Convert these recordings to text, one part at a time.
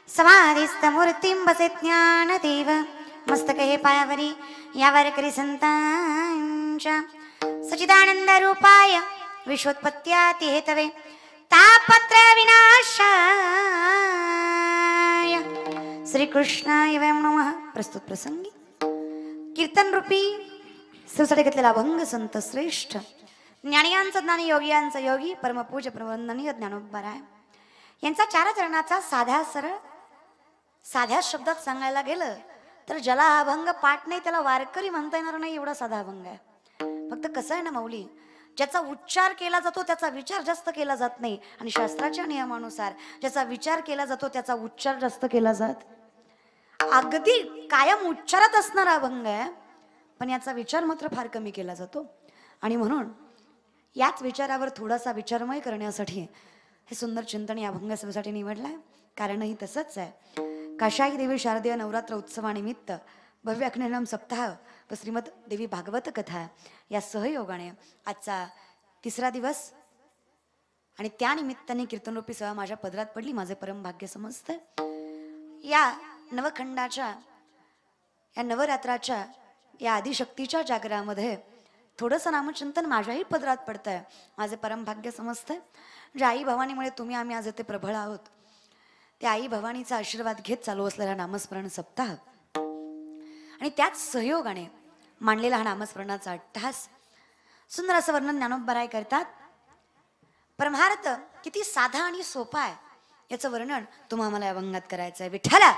समाधिस्थमूर्तिं बसे ज्ञानदेव मस्तके पायावरी यावर करी संतांच्या सच्चिदानंद रूपाय विश्वोत्पत्त्याति हेतवे तापत्र विनाशाय श्री कृष्णाय वयं नमः। प्रस्तुत प्रसंगी कीर्तन रूपी शिवसाठी घेतलेला अभंग संत श्रेष्ठ ज्ञानियांचा ज्ञानी योगियांचा योगी परमपूज्य प्रवंदनीय ज्ञानोबराय यांचा चार चरणाचा साध्या शब्दात सांगायला गेलं तर ज्याला अभंग पाठ नाही त्याला वारकरी म्हणता येणार नाही एवढा साधा अभंग आहे। फक्त कसं आहे ना माऊली, ज्याचा उच्चार केला जातो त्याचा विचार जास्त केला जात नाही आणि शास्त्राच्या नियमानुसार ज्याचा विचार केला जातो त्याचा उच्चार जास्त केला जात। अगदी कायम उच्चारात असणारा अभंग आहे पण याचा विचार मात्र फार कमी केला जातो आणि म्हणून याच विचारावर थोडासा विचारमय करण्यासाठी हे सुंदर चिंतन या अभंग सभेसाठी निवडलाय। कारणही तसंच आहे। काशाई देवी शारदीय नवरात्र उत्सवानिमित्त भव्य अखंडनाम सप्ताह व श्रीमद देवी भागवत कथा या सहयोगाने आजचा तिसरा दिवस आणि त्या निमित्ताने कीर्तनरूपी सभा माझ्या पदरात पडली। माझे परम भाग्य समजते। या नवखंडाच्या या नवरात्राच्या या आदिशक्तीच्या जागरामध्ये थोडंसं नामचिंतन माझ्याही पदरात पडतंय। माझे परम भाग्य समजते। ज्या आई भवानीमुळे तुम्ही आम्ही आज इथे प्रबळ आहोत त्या आई भवानीचा आशीर्वाद घेत चालू असलेला नामस्मरण सप्ताह आणि त्याच सहयोगाने मांडलेला हा नामस्मरणाचा अट्टहास सुंदर असं वर्णन ज्ञानोबराय करतात। परमार्थ किती साधा आणि सोपा आहे याचं वर्णन तुम्हा आम्हाला या अभंगात करायचं आहे। विठ्ठला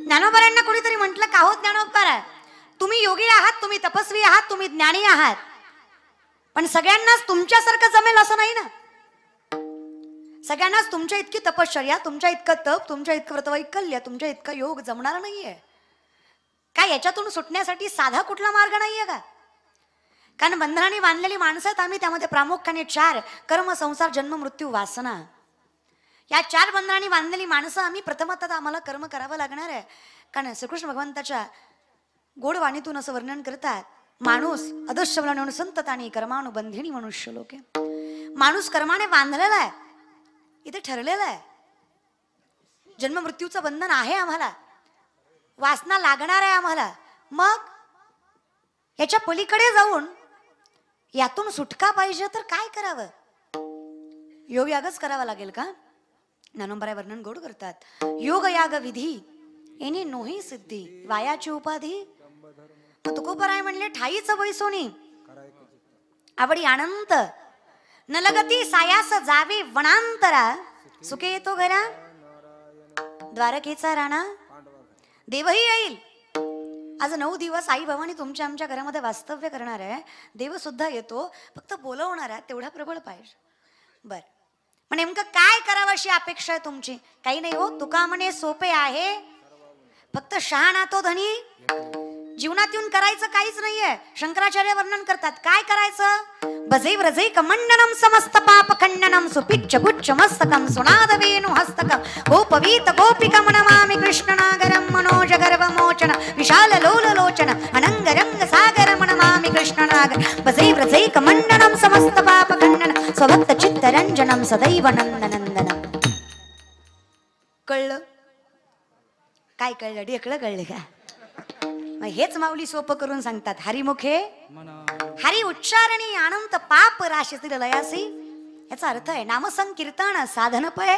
ज्ञानोबरांना कोणीतरी म्हटलं का हो ज्ञानोबराय तुम्ही योगी आहात, तुम्ही तपस्वी आहात, तुम्ही ज्ञानी आहात पण सगळ्यांनाच तुमच्यासारखं जमेल असं नाही ना। सगळ्यांनाच तुमच्या इतकी तपश्चर्या, तुमच्या इतकं तप, तुमच्या इतकं व्रतवैकल्य, तुमच्या इतका योग जमणार नाहीये काय। याच्यातून सुटण्यासाठी साधा कुठला मार्ग नाहीये का? कारण बंधनाने बांधलेली माणसं आहेत आम्ही। त्यामध्ये प्रामुख्याने चार कर्म, संसार, जन्म, मृत्यू, वासना या चार बंधनाने बांधलेली माणसं आम्ही। प्रथमतः आम्हाला कर्म करावं लागणार आहे कारण श्रीकृष्ण भगवंताच्या गोड वाणीतून असं वर्णन करतात माणूस अदृश्य म्हणून संततानी कर्मानुबंधिनी मनुष्य लोके। माणूस कर्माने बांधलेला आहे, इथे ठरलेलं आहे। जन्म मृत्यूचं बंधन आहे आम्हाला, वासना लागणार आहे आम्हाला। मग याच्या पलीकडे जाऊन यातून सुटका पाहिजे तर काय करावं? योग यागच करावा लागेल का? ज्ञानोबराय वर्णन गोड करतात। योग याग विधी येणे नोही सिद्धी वायाची उपाधी। तुकोबराय म्हणले ठाईच बैसोनी आवडी अनंत न लगती सायास जावे वनांतरा सुखे येतो घरा द्वारकेचा राणा देवही येईल। आज 9 दिवस आई भवानी तुमच्या आमच्या घरामध्ये वास्तव्य करणार आहे। देव सुद्धा येतो, फक्त बोलवणार आहे तेवढा प्रबळ पाहिजे। बर मग नेमकं काय करावं अशी अपेक्षा आहे तुमची? काही नाही हो, तुका म्हणे सोपे आहे फक्त शहाणा तो धनी। जीवनात येऊन करायचं काहीच नाहीये। शंकराचार्य वर्णन करतात काय करायचं? भजे व्रजे कमंडनम समस्त पाप खंडनम सुपिच्च गुच्छ मस्तकम सुनाद वेणु हस्तकम गोपवीत गोपिका मनमामि कृष्ण नागरम मनोज गर्भ मोचन विशाल लोल लोचन अनंग रंग सागर मनमामि कृष्ण नागर। भजे व्रजे कमंडनम समस्त पाप खंडन स्वभक्त चित्तरंजनम सदैव नंदनंदनम. कळलं काय? कळलं? ढेकळं कळलं का? मग हेच माऊली सोपं करून सांगतात. हरिमुखे हरी उच्चारणी अनंत पाप राशीतील लयासी. याचा अर्थ आहे नामसंकीर्तन साधन पय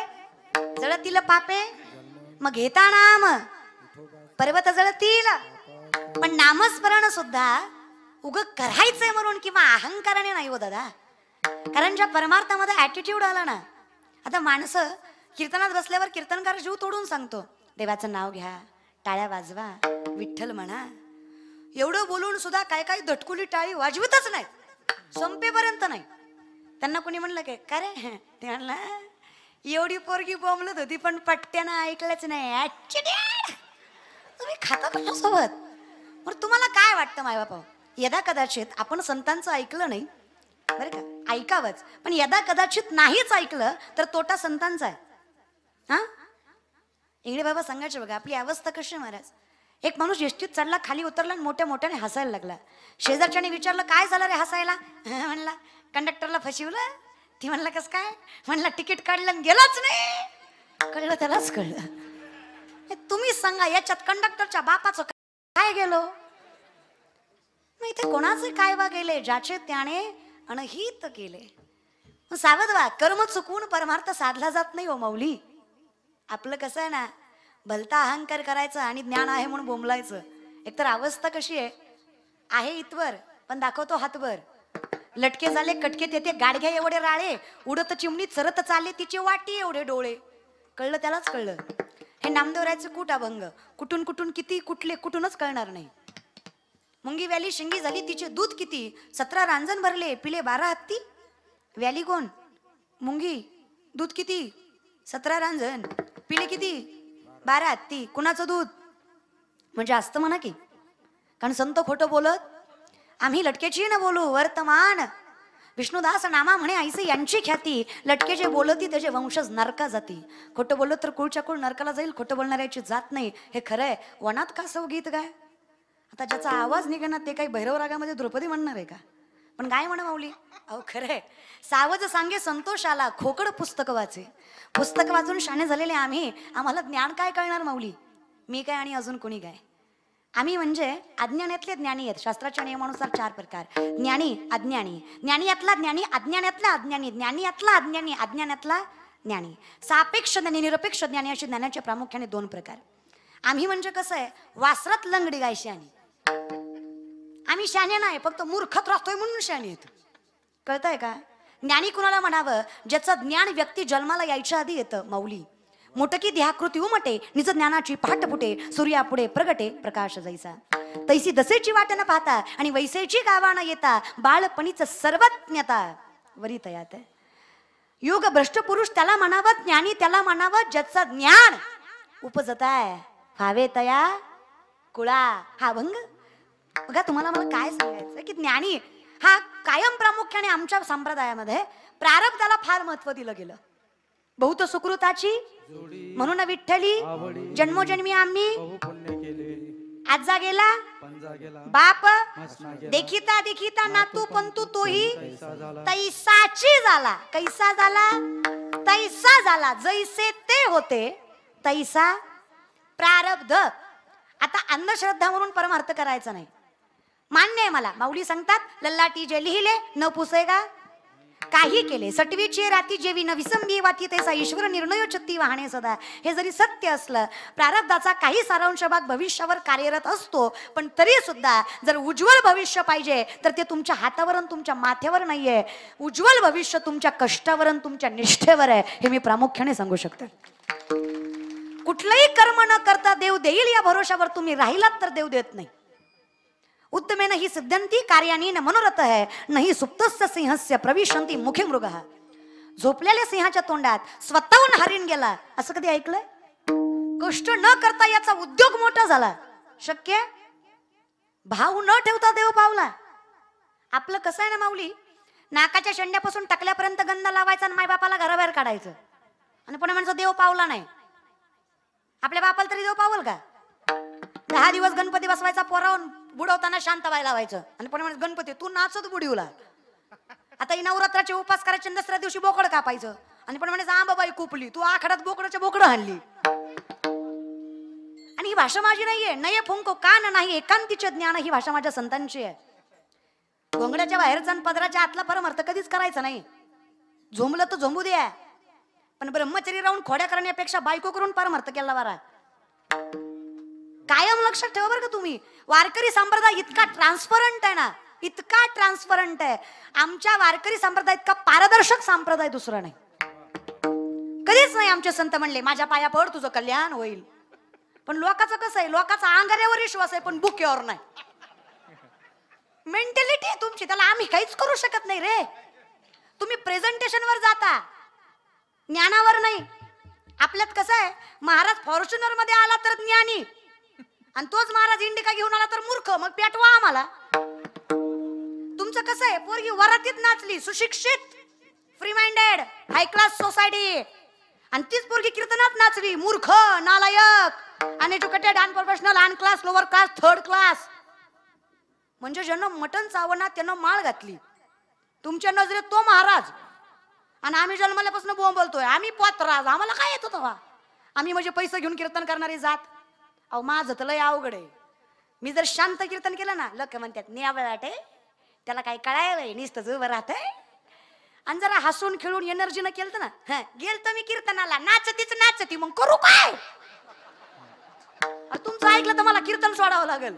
जळतील पापे. मग घेता नाम पर्वत जळतील. पण नामस्मरण सुद्धा उग करायचंय म्हणून किंवा अहंकाराने नाही हो दादा. कारण ज्या परमार्थामध्ये ऍटिट्यूड आला ना. आता माणसं कीर्तनात बसल्यावर कीर्तनकार जीव तोडून सांगतो देवाचं नाव घ्या, टाळ्या वाजवा, विठ्ठल म्हणा. एवढं बोलून सुद्धा काय काय दटकुली टाळी वाजवतच नाही संपेपर्यंत नाही. त्यांना कोणी म्हणलं काय रे ते म्हणलं एवढी पोरगी बोंबलत होती पण पट्ट्यानं ऐकलंच नाही. तुम्ही खाता कशासोबत? मग तुम्हाला काय वाटतं मायबापा? यदा कदाचित आपण संतांचं ऐकलं नाही बरं का, ऐकावंच. पण यदा कदाचित नाहीच ऐकलं तर तोटा संतांचा आहे. हा इंगडे बाबा सांगायचे बघा आपली अवस्था कशी महाराज. एक माणूस एसटीत चढला, खाली उतरला आणि मोठ्या मोठ्याने हसायला लागला. शेजारच्याने विचारलं काय झालं रे हसायला? म्हणला कंडक्टरला फसवलं. ती म्हणला कस काय? म्हणला तिकीट काढलं आणि गेलाच नाही. कळलं त्यालाच कळलं. तुम्ही सांगा याच्यात कंडक्टरच्या बापाचं काय गेलो? नाही ते कोणाचे काय वा गेले? ज्याचे त्याने अनहित केले. सावध व्हा, कर्म चुकून परमार्थ साधला जात नाही हो माऊली. आपलं कसं आहे ना, भलता अहंकार करायचा आणि ज्ञान आहे म्हणून बोंबलायचं. एकतर अवस्था कशी आहे इतवर पण दाखवतो हातभर. लटके झाले कटके तेथे गाडघ्या एवढे राळे, उडत चिमणी चरत चालले तिची वाटी एवढे डोळे. कळलं त्यालाच कळलं. हे नामदेवरायचं कूट अभंग. कुठून कुठून किती कुठले कुठूनच कळणार नाही. मुंगी व्याली शिंगी झाली तिचे दूध किती, 17 रांजण भरले पिले 12 हत्ती. व्याली कोण? मुंगी. दूध किती? 17 रांजण. पिले किती? 12 हत्ती. कुणाचं दूध? म्हणजे असतं म्हणा की. कारण संत खोटं बोलत आम्ही लटकेची न बोलू वर्तमान. विष्णुदास नामा म्हणे ऐसे यांची ख्याती. लटके जे बोलती त्याचे वंशज नरका जाती. खोटं बोलत तर कुळच्या कुळ नरकाला जाईल. खोटं बोलणाऱ्याची जात नाही हे खरंय. वनात का सौ गीत काय? आता ज्याचा आवाज निघणार ते काही भैरव रागामध्ये द्रौपदी म्हणणार आहे का? पण काय म्हणा माऊली? अहो खरंय. सावज सांगे संतोष आला खोकड पुस्तक वाचे. पुस्तक वाचून शाणे झालेले आम्ही, आम्हाला ज्ञान काय कळणार माऊली? मी काय आणि अजून कोणी काय? आम्ही म्हणजे अज्ञानातले ज्ञानी आहेत. शास्त्राच्या नियमानुसार 4 प्रकार. ज्ञानी, अज्ञानी. ज्ञानी यातला ज्ञानी, अज्ञानातला अज्ञानी. ज्ञानी यातला अज्ञानी, अज्ञानातला ज्ञानी. सापेक्ष ज्ञानी, निरपेक्ष ज्ञानी असे ज्ञानाचे प्रामुख्याने 2 प्रकार. आम्ही म्हणजे कसं आहे, वासरात लंगडी गाय शाणी. आम्ही शाणे नाही, फक्त मूर्खत राहतोय म्हणून शाणे येतो. कळतंय का? ज्ञानी कुणाला म्हणावं? ज्याचं ज्ञान व्यक्ती जन्माला यायच्या आधी येतं माऊली. मोटकी ध्याकृती उमटे निज ज्ञानाची पहाट फुटे. सूर्यापुढे प्रगटे प्रकाश जैसा. तैसी दसेची वाट न पाहता आणि वैसेची गावा न येता. बाळपणीच सर्वज्ञता वरी तयात. योग भ्रष्ट पुरुष त्याला म्हणावं ज्ञानी, त्याला म्हणावं ज्याचं ज्ञान उपजताय फावे तया कुळा. हा भंग बघा. तुम्हाला मला काय सांगायचं की ज्ञानी हा कायम प्रामुख्याने आमच्या संप्रदायामध्ये प्रारब्धाला फार महत्व दिलं गेलं. बहुत सुकृताची म्हणून विठ्ठली जन्मोजन्मी आम्ही आजा गेला बाप देखिता देखिता नातू पंतू तोही तैसाची झाला. कैसा झाला? तैसा झाला. जैसे ते होते तैसा प्रारब्ध. आता अंधश्रद्धा म्हणून परमार्थ करायचा नाही. मान्य आहे मला. माऊली सांगतात लल्लाटी जे लिहिले न पुसेगा काही केले. सटवीची राती जेवी न विसंबी वाती तैसा ईश्वर निर्णय छत्ती वाहणे सदा. हे जरी सत्य असलं, प्रारब्धाचा काही सारांश भाग भविष्यावर कार्यरत असतो, पण तरी सुद्धा जर उज्ज्वल भविष्य पाहिजे तर ते तुमच्या हातावर आणि तुमच्या माथ्यावर नाहीये. उज्ज्वल भविष्य तुमच्या कष्टावर आणि तुमच्या निष्ठेवर आहे. हे मी प्रामुख्याने सांगू शकते. कुठलंही कर्म न करता देव देईल या भरोशावर तुम्ही राहिलात तर देव देत नाही. उत्तमेन ही सिद्धंती कार्यानी न मनोरथ है नाही सुप्तस्य सिंहस्य प्रविशंती मुखे मृगः. झोपलेल्या सिंहाच्या तोंडात स्वतःहून हरिण गेला असं कधी ऐकलंय? कष्ट न करता याचा उद्योग मोठा झाला. शक्य? भाव न ठेवता देव पावला. आपलं कसं आहे ना माऊली, नाकाच्या शेंड्यापासून टकल्यापर्यंत गंध लावायचा आणि मायबापाला घराबाहेर काढायचं आणि पुन्हा म्हणजे देव पावला नाही. आपल्या बापाला तरी देव पावल का? 10 दिवस गणपती बसवायचा, पोरावून बुडवताना शांत व्हायला लावायचं आणि पण गणपती तू नाचत बुडीवला. आता काही नवरात्राचे उपास करायचे, दसऱ्या दिवशी बोकड कापायचं आणि पण म्हणायचं आंबाबाई कुपली, तू आखाड्यात बोकडं आणली. आणि ही भाषा माझी नाहीये. नये फुंको कान नाही एकांतीचे ज्ञान, ही भाषा माझ्या संतांची आहे. घोंगड्याच्या बाहेरचा आणि पदराच्या आतला परमार्थ कधीच करायचा नाही. झोंबलं तर झोंबू द्या, पण ब्रह्मचरी राहून खोड्या करण्यापेक्षा बायको करून परमार्थ केला बरा. कायम लक्षात ठेवा बरं का तुम्ही. वारकरी संप्रदाय इतका ट्रान्सपरंट आहे ना, इतका ट्रान्सपरंट आहे. आमच्या वारकरी संप्रदाय इतका पारदर्शक संप्रदाय दुसरा नाही. कधीच नाही आमचे संत म्हणले माझ्या पाया पड तुझं कल्याण होईल. पण लोकांचं कसं आहे, लोकांचा अंगाऱ्यावर विश्वास आहे पण बुक्यावर नाही. मेंटॅलिटी आहे तुमची, त्याला आम्ही काहीच करू शकत नाही रे. तुम्ही प्रेझेंटेशन वर जाता, ज्ञानावर नाही. आपल्यात कसं आहे, महाराज फॉर्च्युनर मध्ये आला तर ज्ञानी, आणि तोच महाराज इंडिका घेऊन आला तर मूर्ख. मग पेटवा आम्हाला. तुमचं कसं आहे, पोरगी वरातीत नाचली, सुशिक्षित, free minded, high class society, आणि तीच पोरगी कीर्तनात नाचली, मूर्ख, नालायक, uneducated, unprofessional, unclass, lower class, third class. म्हणजे ज्यांना मटण चावना त्यांना माळ घातली. तुमच्या नजरेत तो महाराज, आणि आम्ही जन्मल्यापासून बोंबलतोय आम्ही पोतराज. आम्हाला काय येतो तेव्हा? आम्ही म्हणजे पैसे घेऊन कीर्तन करणारी जात. अहो माझं तर लय अवघड आहे. मी जर शांत कीर्तन केलं ना, लोक म्हणतात नियाबळाटे, त्याला काय कळाय नुसतंच उभं राहत. आणि जरा हसून खेळून एनर्जीनं केलं ना, गेलतो मी कीर्तनाला, नाचतीच नाचती, मग करू काय? तुमचं ऐकलं तर मला कीर्तन सोडावं लागेल.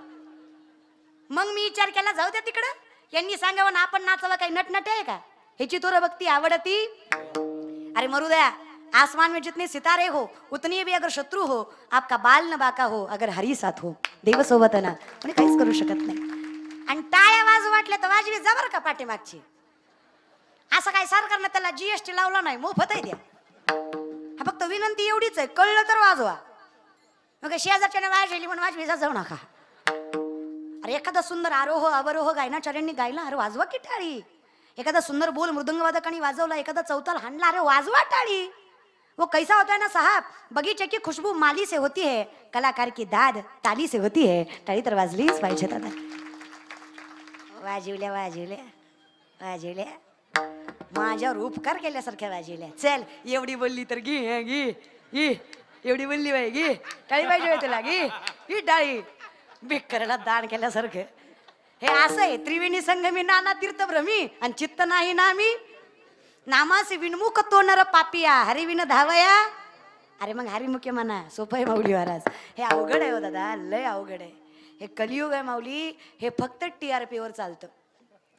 मग मी विचार केला, जाऊ द्या तिकडं, यांनी सांगावं ना आपण नाचावं, काही नटनट आहे का? ह्याची तुर भक्ती आवडती. अरे मरू द्या. आसमान में जितने सितारे हो उतनी भी अगर शत्रु हो, आपका बाल न बाका हो, अगर हरी साथ हो, देव सोबत ना, कोणी काहीच करू शकत नाही. आणि टाळ्या वाजू वाटल्या तर वाजवी जबर का पाठीमागची. असं काय सरकारनं त्याला जीएसटी लावला नाही, मोफत आहे द्या. हा फक्त विनंती एवढीच आहे, कळलं तर वाजवा. मग शेजारच्याने वाजली म्हणून वाजवी जाऊ नका. अरे एखादा सुंदर आरोह अवरोह गायनाचार्यांनी गायला, अरे वाजवा की टाळी. एखादा सुंदर बोल मृदंगवादकांनी वाजवला, एखादा चौताल हाणला, अरे वाजवा टाळी. वो कैसा होता है ना साहब, बगीचे की खुशबू माली से होती है, कलाकार की दाद ताली से होती है. टाळी तर वाजलीच पाहिजे दादा. वाजवल्या वाजवल्या वाजवल्या, माझ्यावर उपकार केल्यासारख्या वाजवल्या. चल एवढी बोलली तर घे घे घे, एवढी बोलली बाई घे, टाळी पाहिजे तुला, घे ही टाळी. बेकरला दान केल्यासारखं. हे असं आहे, त्रिवेणी संगमी नाना तीर्थभ्रमी, आणि चित्त नाही नामी, नामासी विनमुख तो नर पापिया, हरिविन धावया. अरे मग हरिमुखे म्हणा, सोपं आहे माऊली महाराज. हे अवघड आहे हो दादा, लय अवघड आहे. हे कलियुग आहे माऊली. हे फक्त TRP वर चालतं,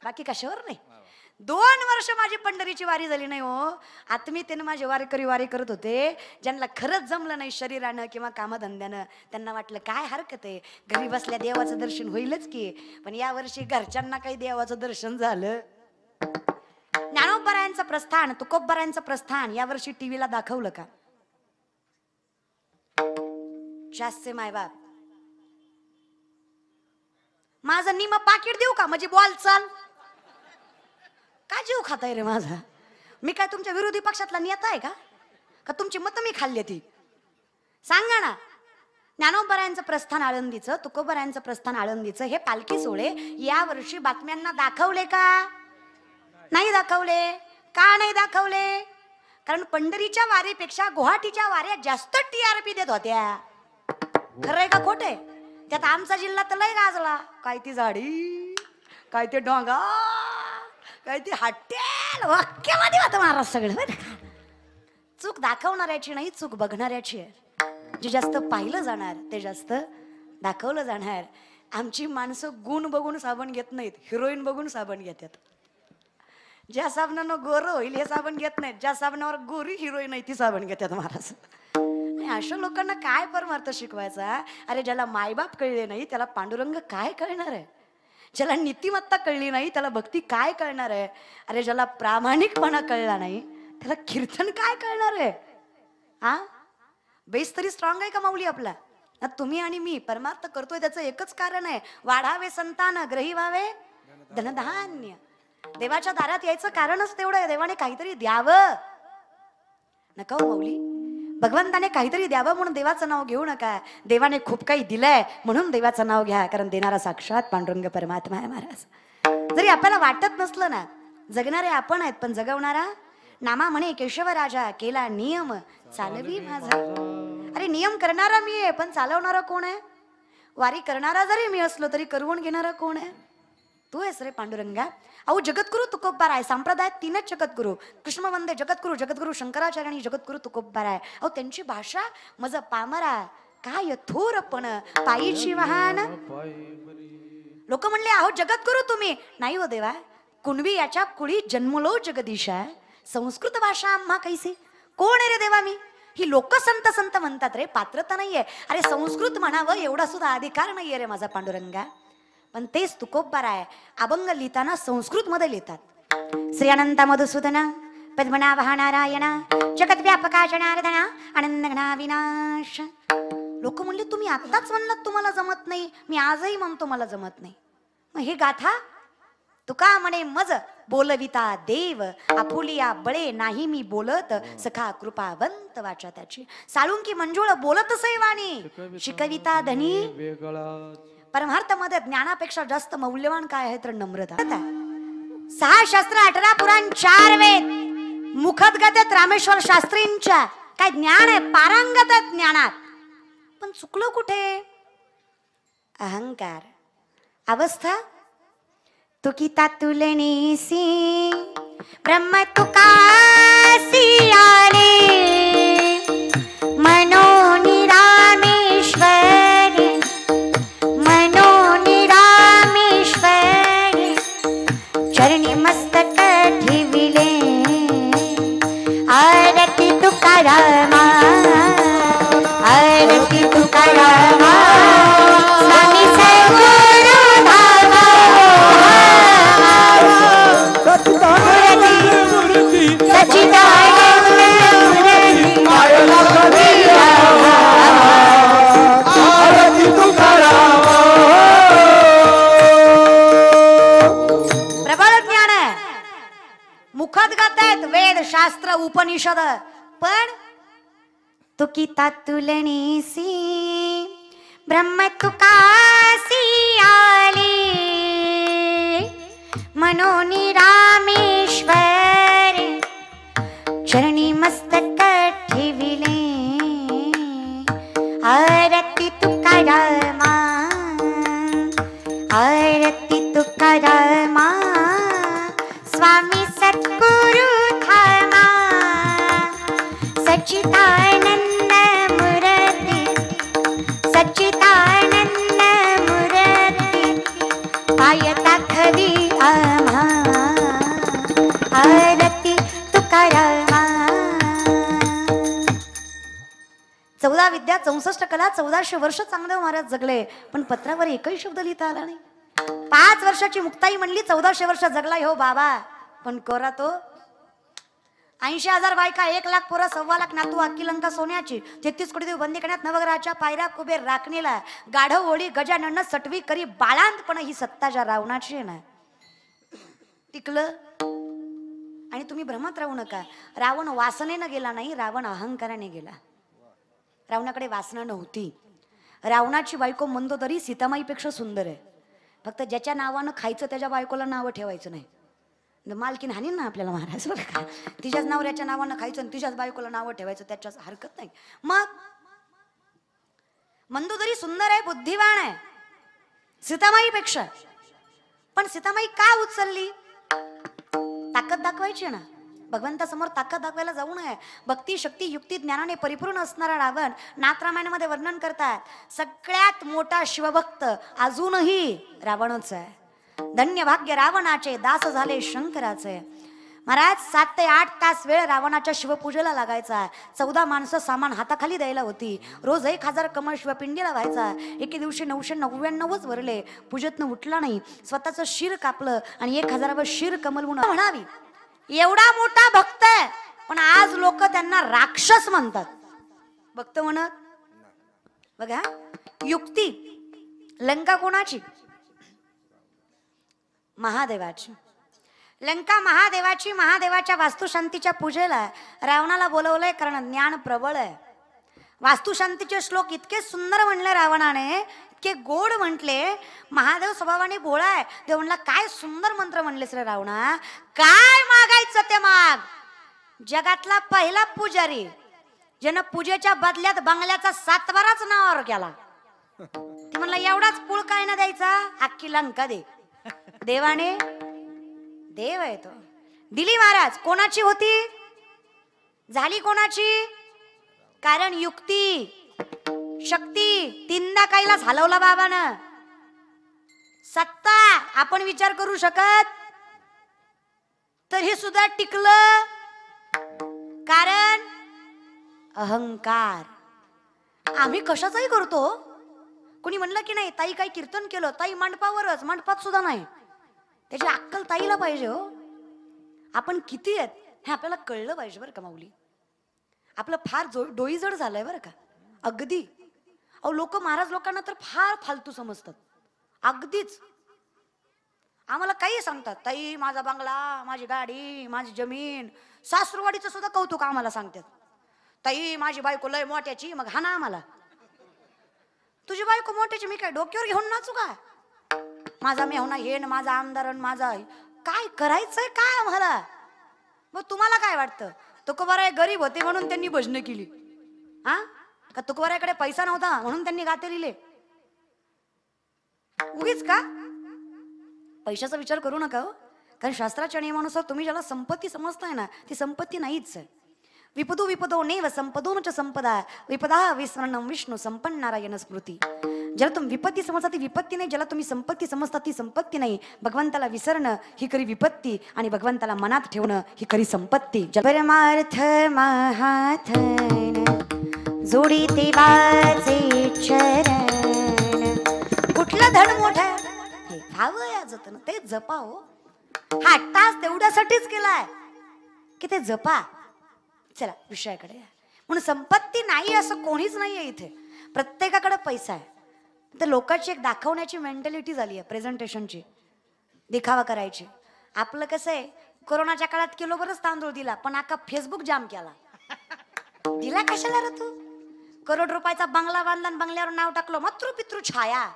बाकी कशावर नाही. 2 वर्ष माझी पंढरीची वारी झाली नाही हो. आत्मीयतेने माझे वारी करत होते. ज्यांना खरंच जमलं नाही शरीरानं किंवा कामधंद्यानं, त्यांना वाटलं काय हरकत आहे, घरी बसल्या देवाचं दर्शन होईलच की. पण या वर्षी घरच्यांना काही देवाचं दर्शन झालं. ज्ञानोबरायांचं प्रस्थान, तुकोबरायांचं प्रस्थान यावर्षी टीव्हीला दाखवलं का? जास्तचे मायबाप, माझं निम पाकिट देऊ का म्हणजे बॉल चाल. काय जीव खाताय रे माझा? मी काय तुमच्या विरोधी पक्षातला नेता आहे का तुमची मतं मी खाल्ली ती? सांगा ना. ज्ञानोबरायांचं प्रस्थान आळंदीचं, तुकोबरायांचं प्रस्थान आळंदीचं हे पालखी सोहळे या वर्षी बातम्यांना दाखवले का? नाही दाखवले. का नाही दाखवले? कारण पंढरीच्या वारीपेक्षा गुवाहाटीच्या वाऱ्या जास्त TRP देत होत्या. खरंय का खोटे? त्यात आमचा जिल्हा तर लय गाजला. काय ती झाडी, काय ते डोंगा, काय ती हॉटेल, वाक्यामध्ये होतं महाराज सगळं. चूक दाखवणाऱ्याची नाही, चूक बघणाऱ्याची आहे. जे जास्त पाहिलं जाणार ते जास्त दाखवलं जाणार. आमची माणसं गुण बघून साबण घेत नाहीत, हिरोईन बघून साबण घेतात. ज्या साबणानं गोरं होईल हे साबण घेत नाहीत, ज्या साबणावर गोरी हिरोईन आहे ती साबण घेतात महाराज. अशा लोकांना काय परमार्थ शिकवायचा? अरे ज्याला मायबाप कळले नाही त्याला पांडुरंग काय कळणार आहे? ज्याला नीतिमत्ता कळली नाही त्याला भक्ती काय कळणार आहे? अरे ज्याला प्रामाणिकपणा कळला नाही त्याला कीर्तन काय कळणार आहे? हा बेस तरी स्ट्रॉंग आहे का माऊली आपला? तुम्ही आणि मी परमार्थ करतोय त्याचं एकच कारण आहे, वाढावे संतान, ग्रही व्हावे धनधान्य. देवाच्या दारात यायचं कारणच तेवढं आहे, देवाने काहीतरी द्यावं. नका हो माऊली, भगवंताने काहीतरी द्यावं म्हणून देवाचं नाव घेऊ नका. देवाने खूप काही दिलंय म्हणून देवाचं नाव घ्या, कारण देणारा साक्षात पांडुरंग परमात्मा आहे महाराज. जरी आपल्याला वाटत नसलं ना, जगणारे आपण आहेत, पण जगवणारा नामा म्हणे केशव राजा केला नियम चालवी माझा. अरे नियम करणारा मी आहे, पण चालवणारा कोण आहे? वारी करणारा जरी मी असलो तरी करवून घेणारा कोण आहे? तू आहेस रे पांडुरंगा. अहो जगद्गुरु तुकोबार आहे. संप्रदायात तीनच जगद्गुरु, कृष्ण वंदे जगद्गुरु, जगद्गुरु शंकराचार्य आणि जगद्गुरु तुकोबार आहे. अहो त्यांची भाषा मज पामरा काय थोरपण पायीची वाहन. लोक म्हणले अहो जगद्गुरु तुम्ही. नाही हो देवा, कुणबी याच्या कुळी जन्मलो जगदीशा, संस्कृत भाषा आम्हा कैसी. कोण आहे रे देवा मी? ही लोक संत संत म्हणतात रे, पात्रता नाहीये. अरे संस्कृत म्हणावं एवढा सुद्धा अधिकार नाहीये रे माझा पांडुरंगा. पण तेच तुकोबार आहे. अभंग लिहिताना संस्कृत मध्ये लिहितात. श्री अनंत मधुसूदना पद्मनाभा नारायणा जगत व्यापका जनार्दना आनंद घना विनाश. लोक म्हणले तुम्ही आत्ताच म्हणलात तुम्हाला जमत नाही, मी आजही म्हणतो मला जमत नाही. मग हे गाथा तुका म्हणे मज बोलविता देव आपुलिया बळे नाही मी बोलत सखा कृपावंत वाचा त्याची. साळुंकी मंजुळ बोलत सैवाणी शिकविता धनी. परमार्थ मध्ये ज्ञानापेक्षा जास्त मौल्यवान काय आहे तर नम्रता. 6 शास्त्र 18 पुराण 4 वेद मुखदगत रामेश्वर शास्त्रींच्या काय ज्ञान आहे, पारंगत आहे ज्ञानात. पण चुकलो कुठे? अहंकार अवस्था. तुकिता तुलनेसी ब्रह्म तुकासी आले मनो निरामेश्वरी मनो निरामेश्वरी चरणी मस्तक ठेविले आरती तुकारामा आरती तुकारामा स्वामी सद्गुरु धामा प्रबळ ज्ञान आहे. मुखात गातायत वेद शास्त्र उपनिषद. पण तुकिता तुलनेसी ब्रह्म तुकासी आले मनो निरामेश्वर चरणी मस्तक ठेविले आरती तुकारामा आरती तुकारामा स्वामी सद्गुरु धामा सच्चिदानंद मूर्ती सच्चिदानंद मूर्ती पाय दाखवी आम्हा आरती तुकारामा. 14 विद्या 64 कला 1400 वर्ष चांगदेव महाराज जगले, पण पत्रावर एकही शब्द लिहिता आला नाही. 5 वर्षाची मुक्ताई म्हणली 1400 वर्ष जगलाय हो बाबा, पण कोरा तो 80,000 बायका 1 लाख पोरं 1.25 लाख नातू अख्खी लंका सोन्याची 33 कोटी देव बंदी करण्यात नवग्रहाच्या पायऱ्या कुबेर राखणीला गाढव ओळी गजानन सटवी करी बाळांतपण ही सत्ता ज्या रावणाची आहे ना टिकलं. आणि तुम्ही भ्रमत राहू नका. रावण वासनेनं गेला नाही, रावण अहंकाराने गेला. रावणाकडे वासना नव्हती. रावणाची बायको मंदोदरी सीतामाईपेक्षा सुंदर आहे. फक्त ज्याच्या नावानं खायचं त्याच्या बायकोला नावं ठेवायचं नाही. मालकीन हानी ना आपल्याला महाराज बरं का. तिच्याच नवऱ्याच्या नावानं खायचं आणि तिच्याच बायकोला नावं ठेवायचं त्याच्याच हरकत नाही. मग मंदोदरी सुंदर आहे, बुद्धिवान आहे सीतामाईपेक्षा. पण सीतामाई का उचलली? ताकद दाखवायची ना. भगवंतासमोर ताकद दाखवायला जाऊ नये. भक्ती शक्ती युक्ती ज्ञानाने परिपूर्ण असणारा रावण नाथरामायणामध्ये वर्णन करतात. सगळ्यात मोठा शिवभक्त अजूनही रावणच आहे. धन्य भाग्य रावणाचे दास झाले शंकराचे. महाराज 7 ते 8 तास वेळ रावणाच्या शिवपूजेला लागायचा. 14 माणसं सामान हाताखाली द्यायला होती. रोज 1000 कमळ शिवपिंडीला व्हायचा. एके दिवशी 999च वरले. पूजेतनं उठला नाही. स्वतःचं शिर कापलं आणि 1000वर शिर कमल म्हणावी. एवढा मोठा भक्त आहे, पण आज लोक त्यांना राक्षस म्हणतात. भक्त म्हणत बघा. युक्ती लंका कोणाची? महादेवाची. लंका महादेवाची. महादेवाच्या वास्तुशांतीच्या पूजेला रावणाला बोलवलंय, कारण ज्ञान प्रबळ आहे. वास्तुशांतीचे श्लोक इतके सुंदर म्हणले रावणाने, इतके गोड म्हटले. महादेव स्वभावाने भोळा आहे. देव म्हणला काय सुंदर मंत्र म्हणलेस रे रावणा, काय मागायचं ते माग. जगातला पहिला पुजारी ज्यानं पूजेच्या बदल्यात बंगल्याचा 7 नावावर केला. ती म्हणला एवढाच पुळ काय ना द्यायचा, अख्खी लंका दे. देवाने, देव आहे तो, दिली महाराज. कोणाची होती, झाली कोणाची, कारण युक्ती शक्ती 3दा कैलास हलवला बाबानं. सत्ता आपण विचार करू शकत तर हे सुद्धा टिकलं, कारण अहंकार. आम्ही कशाचाही करतो. कोणी म्हणलं की नाही ताई काही कीर्तन केलं, ताई मंडपावरच, मंडपात सुद्धा नाही. त्याची अक्कल ताईला पाहिजे हो. आपण किती आहेत हे आपल्याला कळलं पाहिजे बरं का माऊली. आपलं फार डोई जड झालंय बरं का, अगदी. अहो लोक, महाराज लोकांना तर फार फालतू समजतात, अगदीच. आम्हाला काही सांगतात, ताई माझा बंगला, माझी गाडी, माझी जमीन. सासरवाडीचं सुद्धा कौतुक आम्हाला सांगतात. ताई माझी बायको लय मोठ्याची, मग हा ना आम्हाला. तुझी बायको मोठ्याची, मी काय डोक्यावर घेऊन नाचू का. माझा मेहना हे न माझा आमदार, माझा काय करायचंय काय आम्हाला. मग तुम्हाला काय वाटतं, तुकोबाराय गरीब होते म्हणून त्यांनी भजन केली, हा का तुकोबारायकडे पैसा नव्हता म्हणून त्यांनी गाते लिहिले. उगीच का पैशाचा विचार करू नका हो. कारण शास्त्राच्या नियमानुसार तुम्ही ज्याला संपत्ती समजताय ना, ती संपत्ती नाहीच आहे. विपदो विपदो नेव संपदो न च संपदा विपदा विस्मरणं विष्णू संपन्न नारायण स्मृती. ज्याला तुम्ही विपत्ती समजता ती विपत्ती नाही, ज्याला तुम्ही संपत्ती समजता ती संपत्ती नाही. भगवंताला विसरणं ही खरी विपत्ती आणि भगवंताला मनात ठेवणं ही खरी संपत्ती. परमार्थ महाथन जोडी देवाचे चरण. कुठलं धन मोठं हे हवं या जतन, ते जपा हो. हा तास तेवढ्यासाठीच केलाय की ते जपा. चला विषयाकडे. म्हणून संपत्ती नाही असं कोणीच नाहीये इथे, प्रत्येकाकडे पैसा आहे. तर लोकांची एक दाखवण्याची मेंटॅलिटी झाली आहे, प्रेझेंटेशनची, दिखावा करायची. आपलं कसं आहे, कोरोनाच्या काळात किलोभरच तांदूळ दिला पण अख्खा फेसबुक जाम केला. दिला कशाला रे तू. करोड रुपयाचा बंगला बांधला, बंगल्यावर नाव टाकलं मातृ पितृ छाया.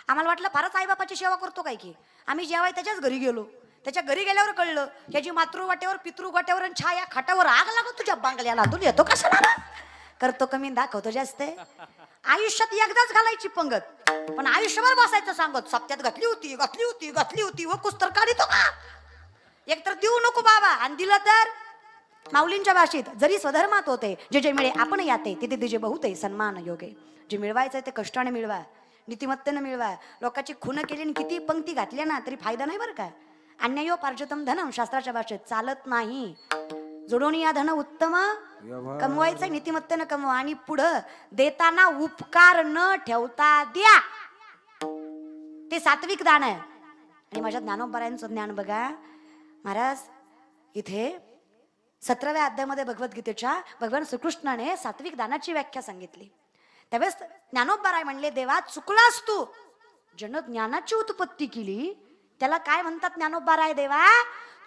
आम्हाला वाटलं फारच आईबापाची सेवा करतो काय की. आम्ही जेव्हा त्याच्याच घरी गेलो, त्याच्या घरी गेल्यावर कळलं त्याची मातृवाट्यावर पितृवाट्यावर छाया खाटावर आग लागत तुझ्या बंगल्याला. तुला येतो कशाला. करतो कमी दाखवतो जास्त. आयुष्यात एकदाच घालायची पंगत, पण आयुष्यभर बसायचं सांगत. सप्त्यात घातली होती घातली होती घातली होती व कुस्तर काढितो का. एकतर देऊ नको बाबा, आणि दिलं तर माऊलींच्या भाषेत जरी स्वधर्मात होते जे जे मिळे आपण याते तिथे तिजे बहुते सन्मान योगे. जे मिळवायचं ते कष्टाने मिळवा, नीतिमत्तेने मिळवा. लोकांची खून केली आणि किती पंक्ती घातल्या ना तरी फायदा नाही बरं का. अन्यायो पार्जतम धनम शास्त्राच्या भाषेत चालत नाही. जोडून या धन उत्तम कमवायचं, नीतिमत्तेनं कमवा. आणि पुढं देताना उपकार न ठेवता द्या, ते सात्विक दान आहे. आणि माझ्या ज्ञानोबरायांचं ज्ञान बघा महाराज. इथे 17व्या अध्यायामध्ये भगवद्गीतेच्या भगवान श्रीकृष्णाने सात्विक दानाची व्याख्या सांगितली. त्यावेळेस ज्ञानोबराय म्हणले, देवा चुकलास तू. ज्यानं ज्ञानाची उत्पत्ती केली त्याला काय म्हणतात ज्ञानोबराय. देवा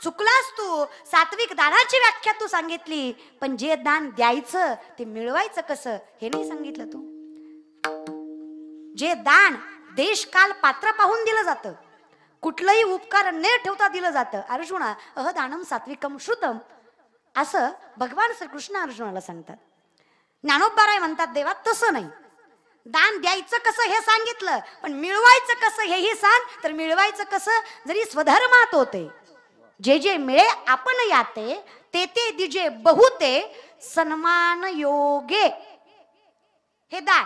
चुकलास तू, सात्विक दानाची व्याख्या तू सांगितली, पण जे दान द्यायचं ते मिळवायचं कसं हे नाही सांगितलं तू. जे दान देश काल पात्र पाहून दिलं जातं, कुठलंही उपकार न ठेवता दिलं जातं. अर्जुना अहदानम सात्विकम श्रुतम असं भगवान श्रीकृष्ण अर्जुनाला सांगतात. ज्ञानोबराय म्हणतात देवा तसं नाही, दान द्यायचं कसं हे सांगितलं, पण मिळवायचं कसं हेही सांग. तर मिळवायचं कसं, जरी स्वधर्मात होते जे जे मिळे आपण याते ते ते दिजे बहुते सन्मान योगे. हे दान.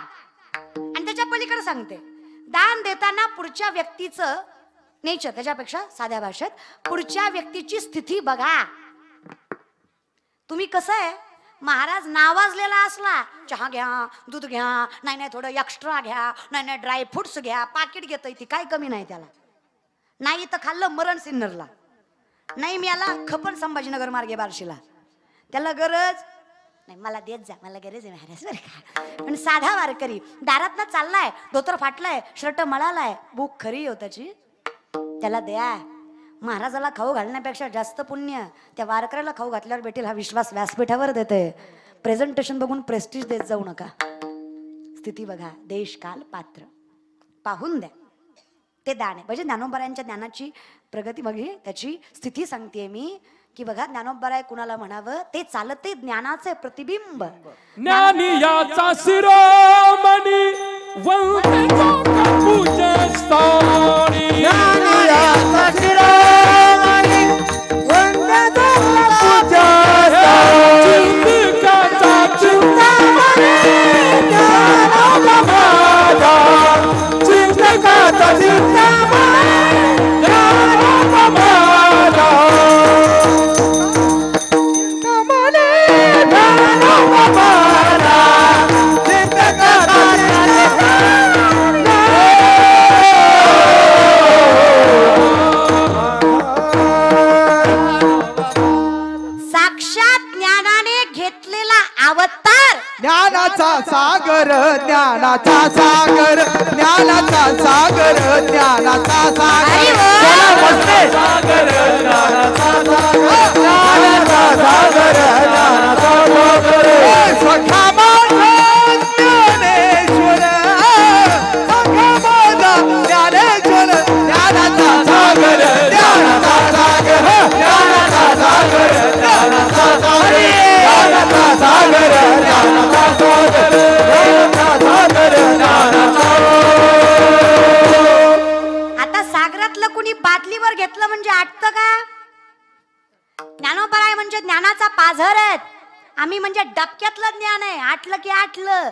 आणि त्याच्या पलीकडे सांगते, दान देताना पुढच्या व्यक्तीचं नेचर, त्याच्यापेक्षा साध्या भाषेत पुढच्या व्यक्तीची स्थिती बघा. तुम्ही कसं आहे, महाराज नावाजलेला असला, चहा घ्या, दूध घ्या, नाही नाही थोडं एक्स्ट्रा घ्या, नाही नाही ड्राय फ्रुट्स घ्या, पाकिट घेतोय ती काय कमी नाही त्याला. नाही तर खाल्लं मरण सिन्नरला, नाही मी याला खपन संभाजीनगर मार्गे बार्शीला. त्याला गरज नाही, मला देत जा, मला गरज आहे महाराज बरं का. पण साधा वारकरी दारात ना चाललाय, धोतर फाटलाय, शर्ट मळालाय, भूक खरी हो त्याची, त्याला द्या. महाराजाला खाऊ घालण्यापेक्षा जास्त पुण्य त्या वारकऱ्याला खाऊ घातल्यावर भेटेल हा विश्वास व्यासपीठावर देते. प्रेझेंटेशन बघून प्रेस्टिज देत जाऊ नका. स्थिती बघा, देश काल पात्र. पाहून द्या. ते दान आहे. म्हणजे ज्ञानोबरायांच्या ज्ञानाची प्रगती बघी, त्याची स्थिती सांगतेय मी की बघा ज्ञानोबराय कुणाला म्हणावं ते चालते ज्ञानाचे प्रतिबिंब. ज्ञानी याचा शिरोमणी वंदतो पूजस्थानी. ज्ञानी याचा शिरोमणी वंदतो पूजस्थानी. चिंतकाचा चिंतामणी ज्ञानोबा माझा. चिंतकाचा चिंतामणी ज्ञानोबा माझा. साक्षात ज्ञानाने घेतलेला अवतार. ज्ञानाचा सागर ज्ञानाचा सागर ज्ञानाचा सागर ज्ञानाचा सागर. सागर ज्ञानाचा ज्ञानाचा सागर ज्ञानाचा सागर. सखा माझा ज्ञानेश्वर सखा माझा ज्ञानेश्वर. ज्ञानाचा सागर ज्ञानाचा सागर ज्ञानाचा सागर ज्ञानाचा सागर ज्ञानाचा सागर ज्ञानाचा सागर ज्ञानाचा सागर ज्ञानाचा. आता सागरातलं कुणी बाटलीवर घेतलं म्हणजे आटतं का? ज्ञानोबराय म्हणजे ज्ञानाचा पाझर आहेत. आम्ही म्हणजे डबक्यातलं ज्ञान आहे. आटलं की आटलं,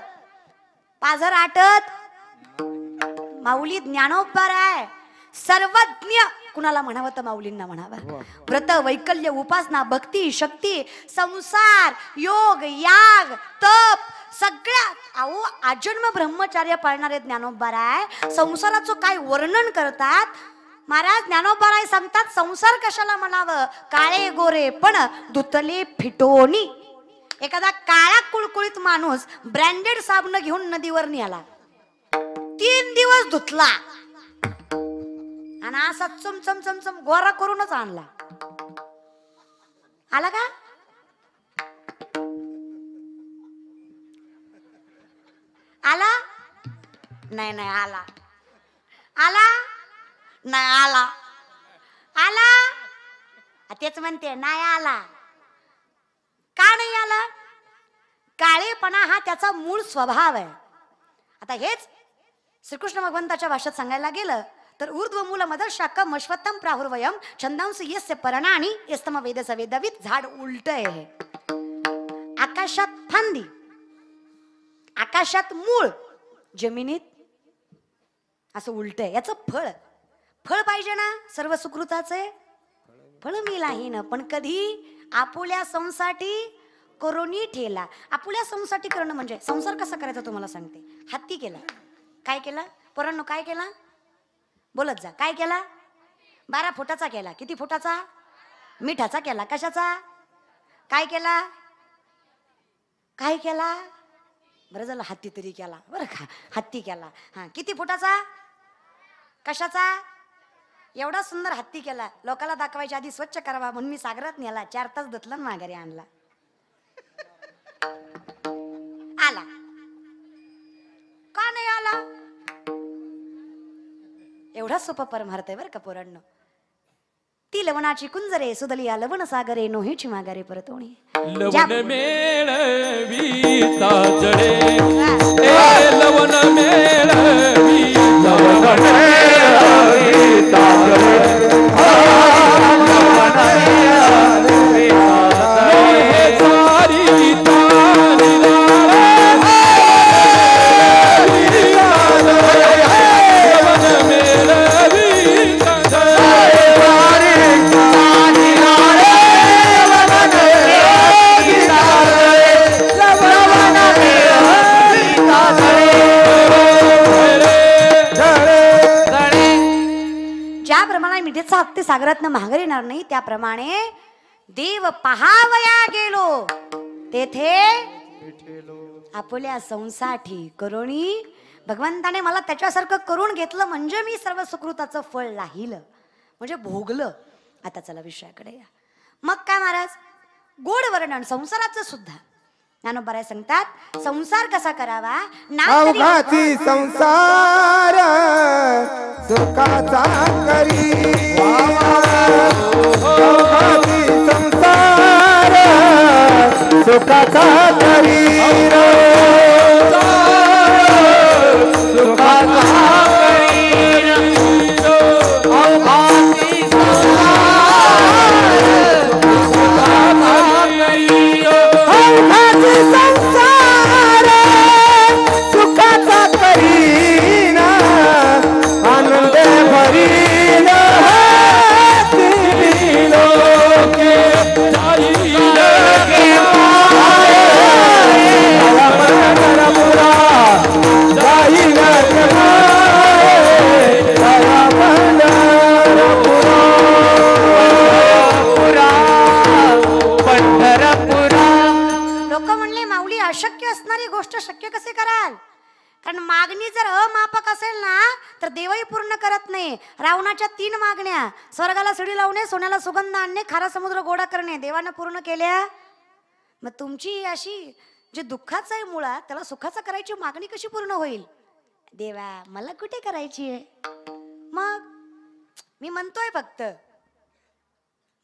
पाझर आटत. माऊली ज्ञानोबराय सर्वज्ञ कुणाला म्हणावं तर माऊलींना म्हणावं. व्रत वैकल्य उपासना भक्ती शक्ती संसार योग याग तप सगळ्या अहो आजन्म ब्रह्मचार्य पाळणारे ज्ञानोबराय संसाराचं काय वर्णन करतात. महाराज ज्ञानोबराय सांगतात संसार कशाला म्हणावं. काळे गोरे पण धुतले फिटोनी. एखादा काळा कुळकुळीत माणूस ब्रँडेड साबण घेऊन नदीवर निघाला, 3 दिवस धुतला आणि असा चमचम चमचम गोरा करूनच आणला. आला का? आला नाही. नाही आला. आला नाही. आला. आला तेच म्हणते नाही आला. का नाही आला? काळेपणा हा त्याचा मूळ स्वभाव आहे. आता हेच श्रीकृष्ण भगवंताच्या भाषेत सांगायला गेलं तर ऊर्ध्व मूल मदर्शाकम अश्वत्थम प्राहुर्वयम छंदांस यस्य पर्णानि यस्तम वेदस वेदवित. झाड उलट आहे. आकाशात फांदी, आकाशात मूळ, जमिनीत असं उलट आहे. याचं फळ फळ पाहिजे ना. सर्व सुकृताचे फळ मिळाही ना. पण कधी आपुल्या संसाठी करोनी ठेला. आपुल्या संसाठी करणं म्हणजे संसार कसा करायचा तुम्हाला सांगते. हत्ती केला. काय केला पोरांनो? काय केला? बोलत जा. काय केला? 12 फुटाचा केला. किती फुटाचा? मिठाचा केला. कशाचा? काय केला? काय केला? बरं झालं हत्ती तरी केला. बरं का, हत्ती केला. हा किती फुटाचा? कशाचा? एवढा सुंदर हत्ती केला. लोकाला दाखवायच्या आधी स्वच्छ करावा म्हणून मी सागरात नेला. 4 तास धुतला माघारी आणला. आला का नाही आला? एवढा सोपा परमार्थ आहे बरं का पोरांनो. ती लवणाची कुंजरे सुदलिया लवण सागरे नोहीची मागारे परतोणी. लवण मेळवीता जडे ए लवण मेळवीता जडे मिठीचा हत्ती सागरातनं माघारी येणार नाही त्याप्रमाणे देव पहावया गेलो तेथे आपुल्या संसाठी करुणी. भगवंताने मला त्याच्यासारखं करून घेतलं म्हणजे मी सर्व सुकृताचं फळ लाहिलं म्हणजे भोगलं. आता चला विषयाकडे या. मग काय महाराज गोड वर्णन संसाराचं सुद्धा. ज्ञानोबराय सांगतात संसार कसा करावा ना तरी अवघाती संसार सुखाचा करी अवघाती संसार सुखाचा करी सुखाचा संसार सुखाचा करीना आनंद भरीन लोके लोक म्हणले माऊली अशक्य असणारी गोष्ट शक्य कसे कराल कारण मागणी जर अमापक असेल ना तर देवही पूर्ण करत नाही रावणाच्या 3 मागण्या स्वर्गाला शिडी लावणे सोन्याला सुगंध आणणे खारा समुद्र गोडा करणे देवानं पूर्ण केल्या मग तुमची अशी जे दुःखाचं आहे मुळात त्याला सुखाचं करायची मागणी कशी पूर्ण होईल देवा मला कुठे करायची आहे मग मी म्हणतोय फक्त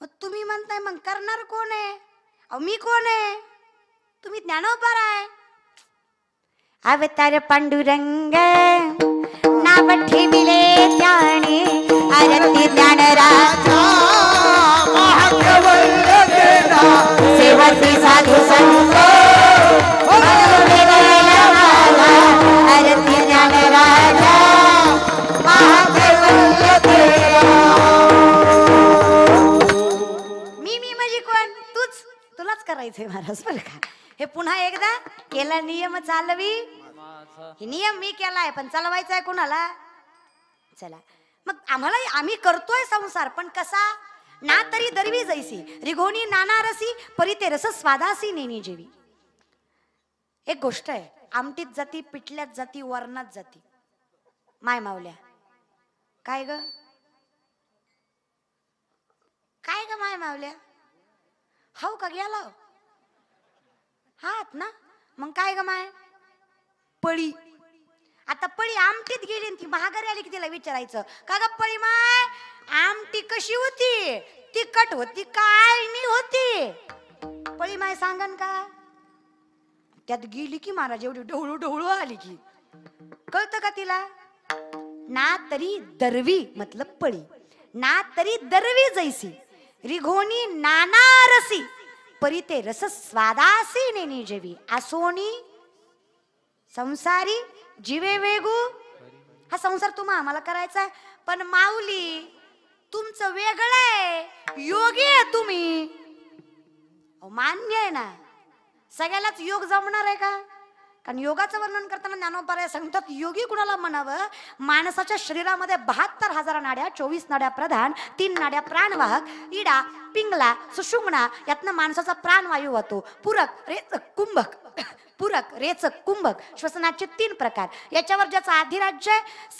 मग तुम्ही म्हणताय मग करणार कोण आहे अहो मी कोण आहे तुम्ही ज्ञानोबराय अवतार पांडुरंग नाव ठेविले त्याने आरती ज्ञानराजा सेवती साधू संत आरती ज्ञानराजा मी म्हणजे कोण तूच तुलाच करायचंय महाराज बरं का हे पुन्हा एकदा केला नियम चालवी हे नियम मी केलाय पण चालवायचा आहे कोणाला चला मग आम्ही करतोय संसार पण कसा ना तरी दरवी जैसी रिघोनी नाना रसी परी ते रस स्वादासी नेनी जेवी एक गोष्ट आहे आमटीत जाती पिठल्यात जाती वरणात जाती माय मावल्या काय ग काय ग माय मावल्या हाव का गेला हात ना मग काय ग माय पळी आता पळी आमटीत गेली ती महागारी आली की तिला विचारायचं का ग पळी माय आमटी कशी होती तिखट होती काय नाही होती पळी माय सांगन का त्यात गेली की महाराज एवढी ढवळू ढवळू आली की कळतं का तिला ना तरी दरवी मतलब पळी ना तरी दरवी जैसी रिघोनी नाना रसी परी ते रस स्वादासी नेनी जेवी आसोनी संसारी जीवे वेगू हा संसार तुम्हा आम्हाला करायचा आहे पण माऊली तुमचं वेगळं आहे योगी आहे तुम्ही मान्य आहे ना सगळ्यालाच योग जमणार आहे का कारण योगाचं वर्णन करताना ज्ञानोबराय सांगतात योगी कुणाला म्हणावं माणसाच्या शरीरामध्ये 72,000 नाड्या 24 नाड्या प्रधान 3 नाड्या प्राणवाहक इडा पिंगला सुषुम्ना यातनं माणसाचा प्राणवायू होतो पूरक रेचक कुंभक पूरक रेचक कुंभक श्वसनाचे 3 प्रकार याच्यावर ज्याचा अधिराज्य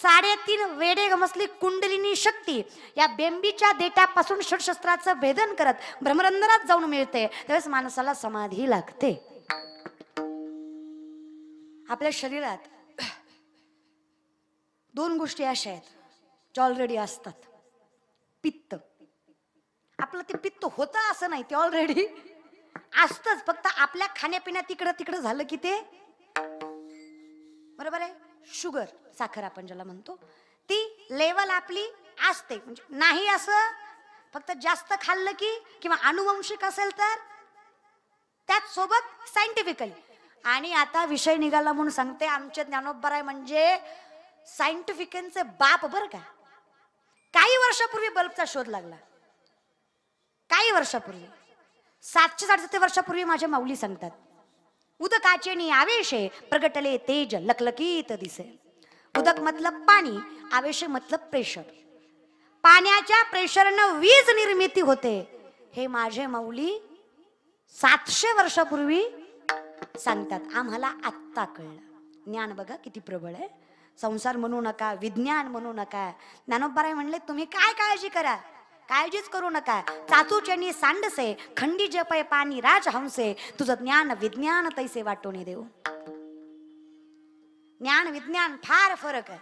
आहे 3.5 वेडे गमसली कुंडलिनी शक्ती या बेंबीच्या देठापासून षटशस्त्राचं भेदन करत ब्रह्मरंध्रात जाऊन मिळते त्यावेळेस माणसाला समाधी लागते आपल्या शरीरात 2 गोष्टी अशा आहेत ज्या ऑलरेडी असतात पित्त आपलं ते पित्त होतं असं नाही ते ऑलरेडी असतच फक्त आपल्या खाण्यापिण्यात तिकडं झालं की ते बरोबर आहे शुगर साखर आपण ज्याला म्हणतो ती लेवल आपली असते म्हणजे नाही असं फक्त जास्त खाल्लं की किंवा अनुवंशिक असेल तर त्याच सोबत सायंटिफिकली आणि आता विषय निघाला म्हणून सांगते आमचे ज्ञानोबराय म्हणजे सायंटिफिकचे बाप बरं का काही वर्षापूर्वी बल्बचा शोध लागला काही वर्षापूर्वी 700-750 वर्षापूर्वी माझ्या माऊली सांगतात उदकाचे आवेशे प्रगटले तेज लकलकीत दिसे उदक मतलब पाणी आवेश मतलब प्रेशर पाण्याच्या प्रेशरनं वीज निर्मिती होते हे माझे माऊली 700 वर्षापूर्वी सांगतात आम्हाला आत्ता कळलं ज्ञान बघा किती प्रबळ आहे संसार म्हणू नका विज्ञान म्हणू नका ज्ञानोबराय म्हणले तुम्ही काय काळजी करा काळजीच करू नका. चाचूचेनी सांडसे खंडी जपय पाणी राजहंसे, तुझं ज्ञान विज्ञान तैसे वाटून देऊ. ज्ञान विज्ञान फार फरक आहे.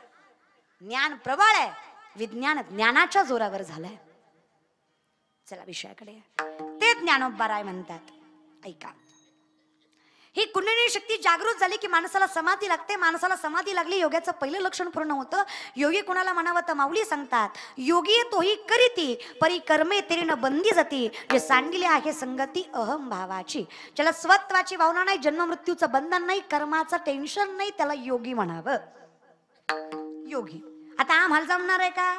ज्ञान प्रबळ आहे, विज्ञान ज्ञानाच्या जोरावर झालंय. चला विषयाकडे. ते ज्ञानोबराय म्हणतात. ऐका, ही कुंडलिनी शक्ती जागृत झाली की माणसाला समाधी लागते. माणसाला समाधी लागली, योगाचं पहिलं लक्षण पूर्ण होतं. योगी कोणाला म्हणावं तर माऊली सांगतात, योगी तोही करीती परी कर्मे तेरी न बंदी जाती, जे सांडिले आहे संगती अहम भावाची. ज्याला स्वत्वाची भावना नाही, जन्म मृत्यूचं बंधन नाही, कर्माचं टेन्शन नाही, त्याला योगी म्हणावं. योगी. आता आम्हाला जमणार आहे का?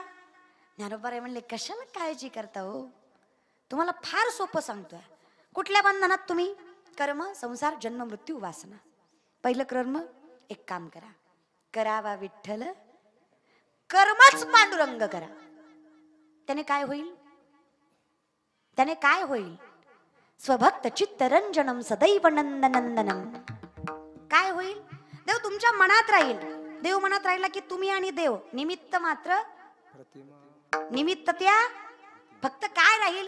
ज्ञानोबराय म्हणले, कशाला काळजी करता हो, तुम्हाला फार सोपं सांगतोय. कुठल्या बंधनात तुम्ही? कर्म, संसार, जन्म मृत्यू, वासना. पहिलं कर्म, एक काम करा, करावा विठ्ठल कर्मच पांडुरंग करा. त्याने काय होईल? त्याने काय होईल? स्वभक्त चित्तरंजनम सदैव नंदनंदनम. काय होईल? देव तुमच्या मनात राहील. देव मनात राहिला की तुम्ही आणि देव निमित्त मात्र. निमित्त त्या फक्त काय राहील?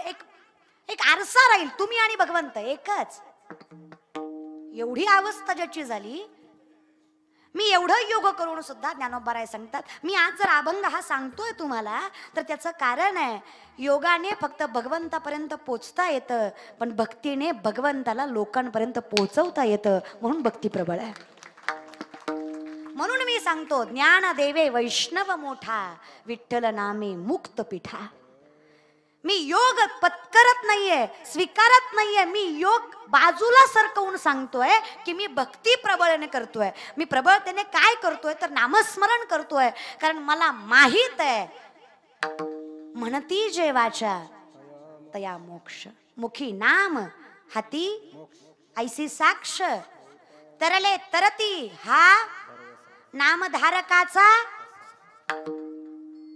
एक आरसा राहील, तुम्ही आणि भगवंत एकच. एवढी अवस्था ज्याची झाली. मी एवढं योग करून सुद्धा ज्ञानोबराय सांगतात, मी आज जर अभंग हा सांगतोय तुम्हाला तर त्याचं कारण आहे, योगाने फक्त भगवंतापर्यंत पोचता येतं, पण भक्तीने भगवंताला लोकांपर्यंत पोचवता येतं. म्हणून भक्ती प्रबळ आहे. म्हणून मी सांगतो, ज्ञान देवे वैष्णव मोठा, विठ्ठल नामे मुक्त पिठा. मी योग पत्करत नाहीये, स्वीकारत नाहीये. मी योग बाजूला सरकवून सांगतोय की मी भक्ती प्रबळाने करतोय. मी प्रबळतेने काय करतोय तर नामस्मरण करतोय. कारण मला माहित आहे, म्हणती जे वाचा तया मोक्ष. मुखी नाम, हाती ऐसी साक्ष, तरले तरती हा नामधारकाचा.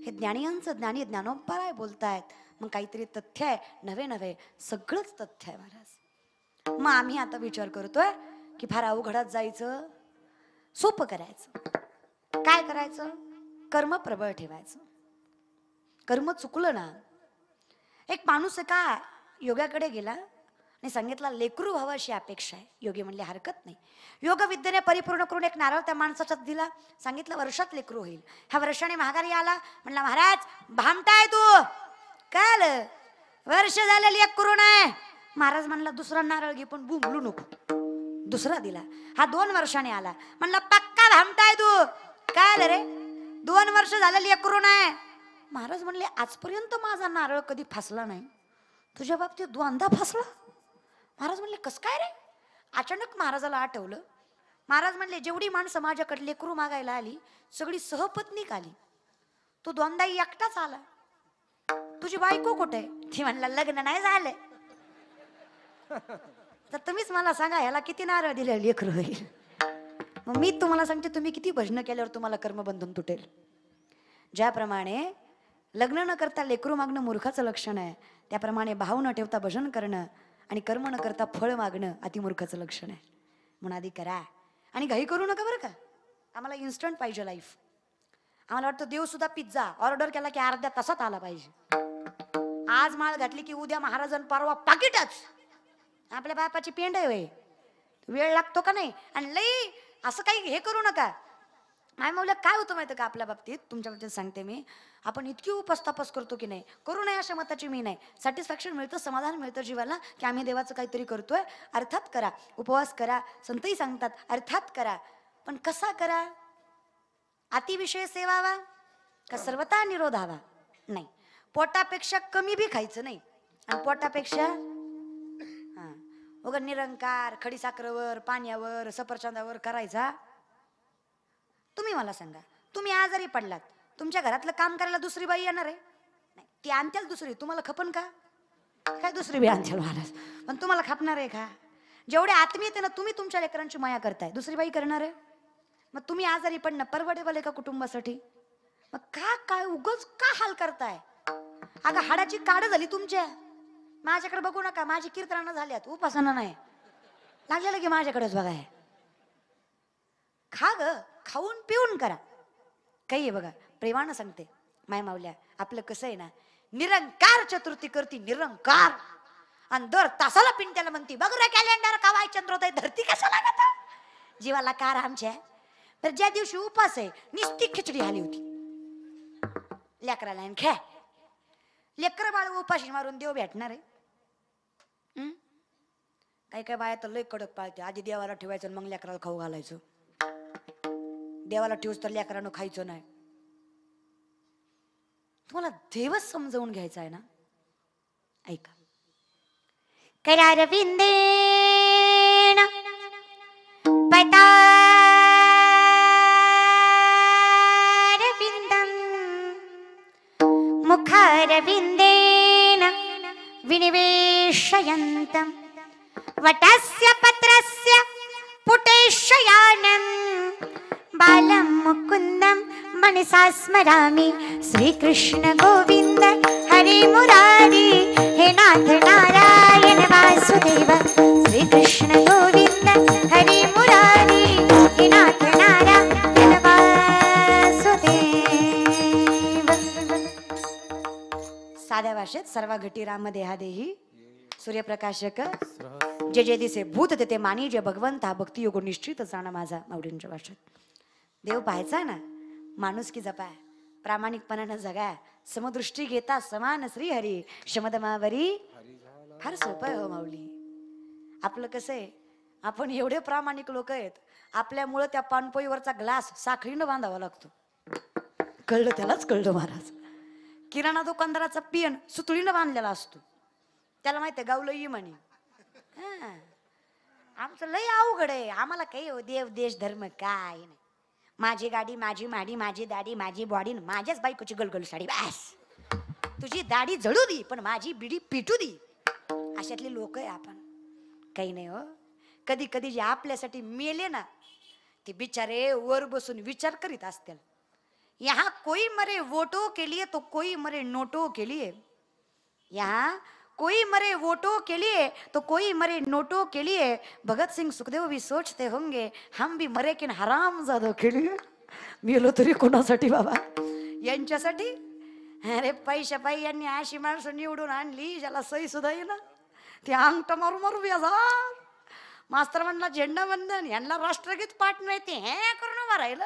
हे ज्ञानियांचं ज्ञानी ज्ञानोबराय बोलतायत. मग काहीतरी तथ्य आहे, नवे नवे सगळंच तथ्य आहे महाराज. मग आम्ही आता विचार करतोय की फार अवघडात जायचं, सोपं करायचं. काय करायचं? कर्म प्रबळ ठेवायचं. कर्म चुकलं ना. एक माणूस एका योगाकडे गेला आणि सांगितला, लेकरू व्हावं अशी अपेक्षा आहे. योगी म्हणले, हरकत नाही. योग विद्येने परिपूर्ण करून एक नारळ त्या माणसाच्यात दिला. सांगितलं, वर्षात लेकरू होईल. ह्या वर्षाने महागारी आला. म्हणला, महाराज भामटाय तू, काल वर्ष झालं लेकरू नाही. महाराज म्हणला, दुसरा नारळ घे पण बुंबलू नको. दुसरा दिला. हा 2 वर्षाने आला. म्हणला, पक्का भामटाय तू, काल रे 2 वर्ष झालं लेकरू नाही. महाराज म्हणले, आजपर्यंत माझा नारळ कधी फसला नाही, तुझ्या बाबतीत 2दा फसला. महाराज म्हणले, कस काय रे? अचानक महाराजाला आठवलं. महाराज म्हणले, जेवढी माणसं माझ्याकडे लेकरू मागायला आली सगळी सहपत्नीक आली, तू 2दा एकटाच आला. तुझी बायको कुठे? ती म्हणला, लग्न नाही झालं. तर तुम्हीच मला सांगा, ह्याला किती नारळ दिले लेकरू होईल? मग मी तुम्हाला सांगते, तुम्ही किती भजन केल्यावर तुम्हाला कर्मबंधन तुटेल. ज्याप्रमाणे लग्न न करता लेकरू मागणं मूर्खाचं लक्षण आहे, त्याप्रमाणे भाव न ठेवता भजन करणं आणि कर्म न करता फळ मागणं अतिमूर्खाचं लक्षण आहे. म्हणून आधी करा आणि घाई करू नका बरं का. आम्हाला इन्स्टंट पाहिजे लाईफ. आम्हाला वाटतं देव सुद्धा पिझ्झा ऑर्डर केला की अर्ध्या तासात आला पाहिजे. आज माळ घातली की उद्या महाराजांन परवा पाकिटच. आपल्या बापाची पेंड आहे, वेळ लागतो का नाही? आणि लई असं काही हे करू नका. माय मौल्या काय होतं माहिती का आपल्या बाबतीत, तुमच्या बाबतीत सांगते मी, आपण इतकी उपस्तापस करतो की नाही, करू नये अशा मताची मी नाही. सॅटिस्फॅक्शन मिळतं, समाधान मिळतं जीवाला की आम्ही देवाचं काहीतरी करतोय. अर्थात करा, उपवास करा, संतही सांगतात अर्थात करा, पण कसा करा? अतिविषय सेवावा का सर्वता निरोधावा? नाही. पोटापेक्षा कमी बी खायचं नाही आणि पोटापेक्षा उगा निरंकार खडीसाखरेवर, पाण्यावर, सफरचंदावर करायचा. तुम्ही मला सांगा, तुम्ही आजारी पडलात, तुमच्या घरातलं काम करायला दुसरी बाई येणार आहे? नाही. ती आणत्याल दुसरी, तुम्हाला खपन का? काय दुसरी बाई आणत्याल महाराज, पण तुम्हाला खपणार आहे का? जेवढे आत्मीयतेनं तुम्ही तुमच्या लेकरांची माया करताय, दुसरी बाई करणार आहे? मग तुम्ही आजारी पडणं परवडेबल आहे का कुटुंबासाठी? मग का काय उगाच का हाल करताय? अगं हाडाची काढ झाली तुमच्या. माझ्याकडे बघू नका, माझी कीर्तनं झाल्यात, उपासना नाही लागलेलं की माझ्याकडेच बघाय. खा ग, खाऊन पिऊन करा. काही आहे बघा, प्रेमानं सांगते माय मावल्या, आपलं कसं आहे ना, निरंकार चतुर्थी करती निरंकार. आणि दर तासाला पिंट्याला म्हणती बघ रे कॅलेंडर कावाय चंद्रोदय धरती कसा लागत जीवाला कार आमच्या. तर ज्या दिवशी उपास आहे निस्ती खिचडी आली होती लेकराला आणि खे लेकर बाळ उपाशी मारून देव भेटणार आहे. काही काय बाया तर लय कडक पाळते. आधी देवाला ठेवायचं आणि मग लेकराला खाऊ घालायचं. देवाला ठेवूस तर लेकरानं खायचं नाही. तुम्हाला देवच समजावून घ्यायचा आहे ना. ऐका. करारविंदेन पतारविंदम मुखारविंदेन विनिवेशयन्तम् वटस्य पत्रस्य पुटेशयानं बालं मुकुन्दं मनसा स्मरामि. श्रीकृष्ण गोविन्द हरे मुरारी हे नाथ नारायण वासुदेव. श्रीकृष्ण गोविन्द हरे मुरारी हे नाथ नारायण वासुदेव. साध्या भाषेत सर्व घटी राम देहादेही सूर्यप्रकाशक जे जे दिसे भूत ते मानी जे भगवंत हा भक्ती योग निश्चित जाणं माझा माऊलींच्या भाषेत. देव पाहायचा ना माणूस की जपाय प्रामाणिकपणानं जगाय समदृष्टी घेता समान श्री हरी शमदमावरी. फार सोपं आहे हो माऊली. आपलं कसं आहे आपण एवढे प्रामाणिक लोक आहेत आपल्यामुळं त्या पानपोईवरचा ग्लास साखळीनं बांधावा लागतो. कळलं त्यालाच कळलं महाराज. किराणा दुकानदाराचा पियन सुतळीनं बांधलेला असतो. त्याला माहिती आहे गावलं ये म्हणे. आमचं लय अवघड आहे. आम्हाला काही हो देव देश धर्म काय नाही. माझी गाडी माझी माडी माझी दाढी माझी बॉडी माझ्याच बायकोची गलगल साडी बस. तुझी दाढी जळू दी पण माझी बिडी पिटू दी. अशातले लोक आहे आपण. काही नाही हो. कधी कधी जे आपल्यासाठी मेले ना ते बिचारे वर बसून विचार करीत असतील. यहाँ कोई मरे वोटो के लिए तो कोई मरे नोटो के लिए. यहाँ कोई मरे वोटों के लिए तो कोई मरे नोटों के लिए. भगत सिंह सुखदेव भी सोचते होंगे हम भी मरे किन हरामजादों के लिए. मेलो तरी कोणासाठी बाबा यांच्यासाठी. अरे पैशा पायी यांनी अशी माणसं निवडून आणली ज्याला सही सुद्धा येईना. ते अंगठ मारू मारू बेजार. मास्तर म्हणला झेंडा वंदन यांना राष्ट्रगीत पाठ माहिती हे करून उभा राहिलं.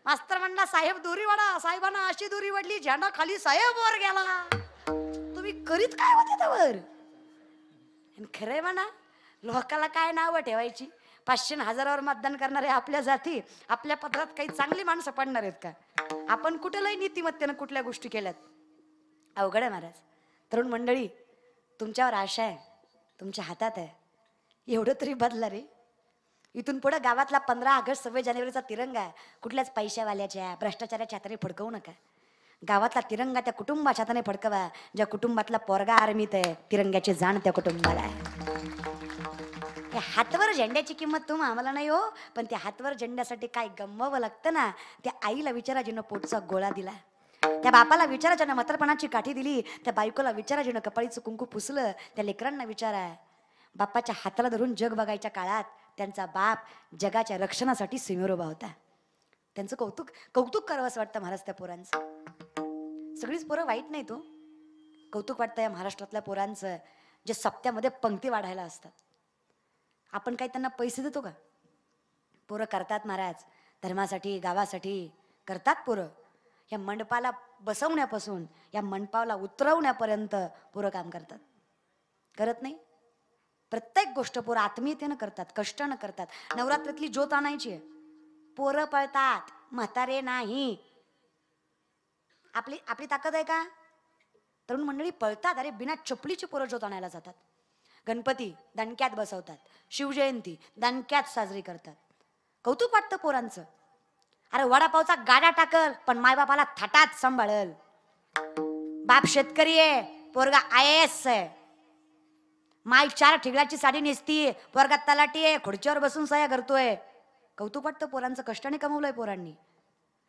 मास्तर म्हणला साहेब दोरी वाडा साहेबांना अशी दोरी वाढली झेंडा खाली साहेब वर गेला. तुम्ही करीत काय होते त्यावर. खरंय म्हणा लोकाला काय नावं ठेवायची. 500 1000वर मतदान करणारे आपल्या जाती आपल्या पत्रात काही चांगली माणसं पडणार आहेत का. आपण कुठे लय नीतिमत्तेनं कुठल्या गोष्टी केल्यात. अवघड आहे महाराज. तरुण मंडळी तुमच्यावर आशा आहे तुमच्या हातात आहे. एवढं तरी बदला रे. इथून पुढे गावातला 15 ऑगस्ट 26 जानेवारीचा तिरंगा कुठल्याच पैशावाल्याच्या भ्रष्टाचाराच्या हाताने फडकवू नका. गावातला तिरंगा त्या कुटुंबाच्या हाताने फडकवा ज्या कुटुंबातला पोरगा आर्मीत आहे. तिरंग्याची जाण त्या कुटुंबाला आहे. त्या हातवर झेंड्याची किंमत तुम आम्हाला नाही हो. पण त्या हातवर झेंड्यासाठी काय गमवावं लागतं ना. त्या आईला विचारा जिनं पोटचा गोळा दिला. त्या बापाला विचारा ज्यानं म्हातारपणाची काठी दिली. त्या बायकोला विचारा जिनं कपाळीचं कुंकू पुसलं. त्या लेकरांना विचारा बापाच्या हाताला धरून जग बघायच्या काळात त्यांचा बाप जगाच्या रक्षणासाठी सीमेवर उभा होता. त्यांचं कौतुक कौतुक करावं असं वाटतं महाराज त्या पोरांचं. सगळीच पोरं वाईट नाही तो. कौतुक वाटतं या महाराष्ट्रातल्या पोरांचं जे सप्त्यामध्ये पंक्ती वाढायला असतात. आपण काही त्यांना पैसे देतो का. पोरं करतात महाराज धर्मासाठी गावासाठी करतात पोरं. या मंडपाला बसवण्यापासून या मंडपाला उतरवण्यापर्यंत पोरं काम करतात. करत नाही. प्रत्येक गोष्ट पोरं आत्मीयतेनं करतात कष्टानं करतात. नवरात्रीतली ज्योत आणायची आहे पोरं पळतात म्हातारे नाही. आपली आपली ताकद आहे का. तरुण मंडळी पळतात. अरे बिना चपलीची पोरं ज्योत आणायला जातात. गणपती दणक्यात बसवतात. शिवजयंती दणक्यात साजरी करतात. कौतुक वाटतं पोरांचं. अरे वडापावचा गाडा टाकल पण मायबापाला थाटात सांभाळल. बाप शेतकरी आहे पोरगा IAS आहे. माय 4 ठिगळाची साडी नेसती पोरगा तलाठी आहे खुर्चीवर बसून सह्या करतोय. कौतुक वाटतं पोरांचं. कष्टाने कमवलंय पोरांनी.